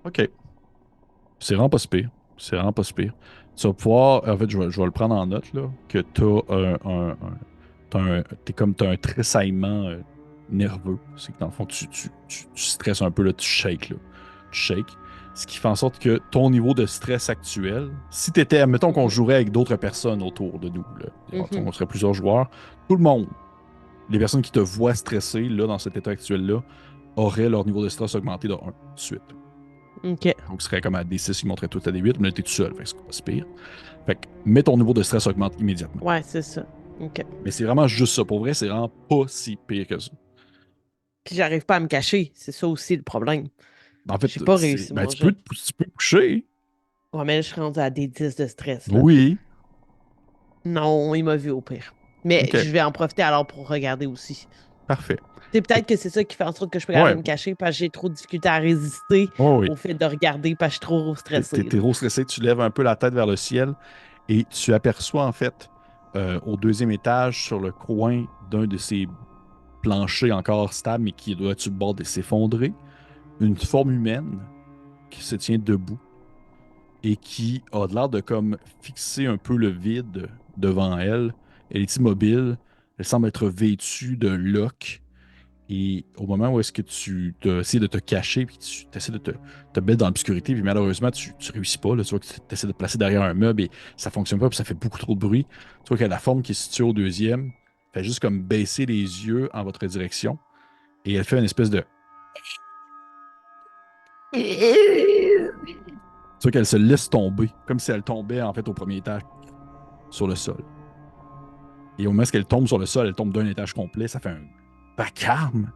[SPEAKER 1] OK. C'est vraiment pas si pire. C'est vraiment pas si pire. Tu vas pouvoir, en fait, je vais le prendre en note, là, que t'as un tressaillement nerveux. C'est que dans le fond, tu stresses un peu, là, tu shakes, là. Tu shakes. Ce qui fait en sorte que ton niveau de stress actuel, si t'étais, mettons qu'on jouerait avec d'autres personnes autour de nous, là, on serait plusieurs joueurs, tout le monde, les personnes qui te voient stressé, là, dans cet état actuel-là, auraient leur niveau de stress augmenté de 1 de suite.
[SPEAKER 2] OK.
[SPEAKER 1] Donc, ce serait comme à D6, ils montraient tout à D8, mais là, t'es tout seul, fait que c'est pas si pire. Fait que, mais ton niveau de stress augmente immédiatement.
[SPEAKER 2] Ouais, c'est ça. OK.
[SPEAKER 1] Mais c'est vraiment juste ça. Pour vrai, c'est vraiment pas si pire que ça.
[SPEAKER 2] Puis j'arrive pas à me cacher. C'est ça aussi le problème.
[SPEAKER 1] En fait,
[SPEAKER 2] J'ai pas réussi mon
[SPEAKER 1] tu
[SPEAKER 2] jet.
[SPEAKER 1] peux te coucher.
[SPEAKER 2] Ouais, mais là, je suis rendu à des 10 de stress, là.
[SPEAKER 1] Oui.
[SPEAKER 2] Non, il m'a vu au pire. Mais
[SPEAKER 1] OK.
[SPEAKER 2] je vais en profiter alors pour regarder aussi.
[SPEAKER 1] Parfait.
[SPEAKER 2] C'est peut-être que c'est ça qui fait en sorte que je peux
[SPEAKER 1] Ouais.
[SPEAKER 2] me cacher parce que j'ai trop de difficulté à résister
[SPEAKER 1] Oui.
[SPEAKER 2] au fait de regarder parce que je suis trop stressée.
[SPEAKER 1] T'es trop stressé. Tu lèves un peu la tête vers le ciel et tu aperçois, en fait, au deuxième étage, sur le coin d'un de ces planchers encore stables, mais qui doit être sur le bord de s'effondrer, une forme humaine qui se tient debout et qui a l'air de comme fixer un peu le vide devant elle. Elle est immobile, elle semble être vêtue de loques. Et au moment où est-ce que tu essaies de te cacher, puis tu essaies de te mettre dans l'obscurité, puis malheureusement, tu réussis pas. Là, tu vois que tu essaies de te placer derrière un meuble et ça fonctionne pas, puis ça fait beaucoup trop de bruit. Tu vois que la forme qui est située au deuxième fait juste comme baisser les yeux en votre direction. Et elle fait une espèce de... Tu vois qu'elle se laisse tomber, comme si elle tombait en fait au premier étage sur le sol. Et au moment où elle tombe sur le sol, elle tombe d'un étage complet, ça fait un vacarme.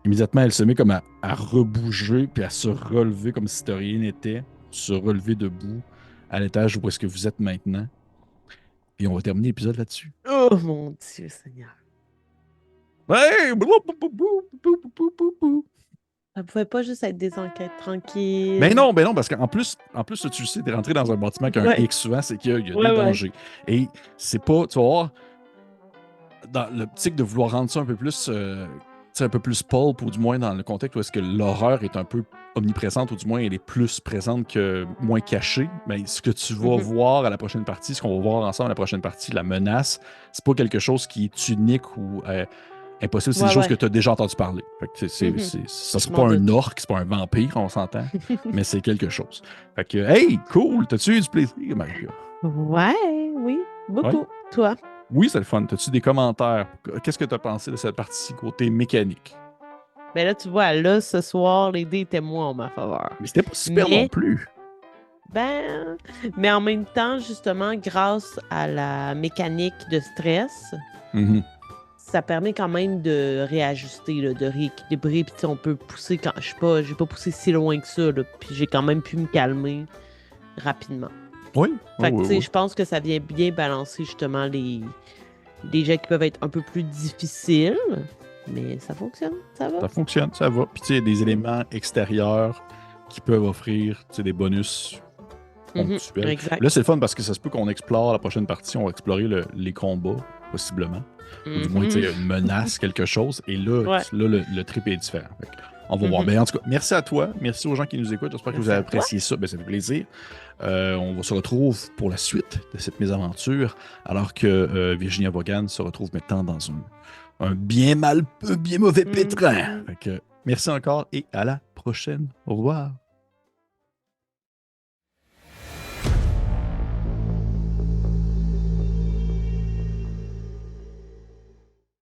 [SPEAKER 1] Immédiatement, elle se met comme à rebouger puis à se relever comme si de rien n'était, se relever debout à l'étage où est-ce que vous êtes maintenant. Et on va terminer l'épisode là-dessus.
[SPEAKER 2] Oh mon Dieu Seigneur.
[SPEAKER 1] Hey!
[SPEAKER 2] Ça pouvait pas juste être des enquêtes tranquilles.
[SPEAKER 1] Ben non, parce qu'en plus, tu le sais, t'es rentré dans un bâtiment qui a un
[SPEAKER 2] Ouais.
[SPEAKER 1] X souvent, c'est qu'il y a
[SPEAKER 2] Ouais,
[SPEAKER 1] des
[SPEAKER 2] ouais.
[SPEAKER 1] dangers. Et c'est pas, tu vas voir, dans l'optique de vouloir rendre ça un peu plus, un peu plus pulp, ou du moins dans le contexte où est-ce que l'horreur est un peu omniprésente, ou du moins elle est plus présente que moins cachée, mais ce que tu vas voir à la prochaine partie, ce qu'on va voir ensemble à la prochaine partie, la menace, c'est pas quelque chose qui est unique ou impossible, c'est des choses que tu as déjà entendu parler. Fait que ça sera pas un orc, c'est pas un vampire, on s'entend, mais c'est quelque chose. Fait que, hey, cool, t'as-tu eu du plaisir, Maria?
[SPEAKER 2] Ouais, oui, beaucoup.
[SPEAKER 1] Ouais.
[SPEAKER 2] Toi?
[SPEAKER 1] Oui, c'est le fun. T'as-tu des commentaires? Qu'est-ce que tu as pensé de cette partie côté mécanique?
[SPEAKER 2] Ben là, tu vois, là, ce soir, les dés étaient moins en ma faveur.
[SPEAKER 1] Mais c'était pas super non plus.
[SPEAKER 2] Ben, mais en même temps, justement, grâce à la mécanique de stress, ça permet quand même de réajuster, là, de rééquilibrer. Puis on peut pousser quand j'ai pas poussé si loin que ça, là, puis j'ai quand même pu me calmer rapidement.
[SPEAKER 1] Oui.
[SPEAKER 2] Fait que, tu sais, je pense que ça vient bien balancer justement les jets qui peuvent être un peu plus difficiles, mais ça fonctionne, ça va.
[SPEAKER 1] Ça fonctionne, ça va. Puis tu sais, il y a des éléments extérieurs qui peuvent offrir des bonus ponctuels.
[SPEAKER 2] Exact.
[SPEAKER 1] Là, c'est le fun parce que ça se peut qu'on explore la prochaine partie, on va explorer les combats, possiblement. Ou du moins, une menace, quelque chose. Et là, le trip est différent. On va voir. Ben, en tout cas, merci à toi. Merci aux gens qui nous écoutent. J'espère que vous avez apprécié ça. Ben, ça fait plaisir. On se retrouve pour la suite de cette mésaventure, alors que Virginia Vaughan se retrouve maintenant dans un bien mauvais pétrin. Fait que, merci encore et à la prochaine. Au revoir.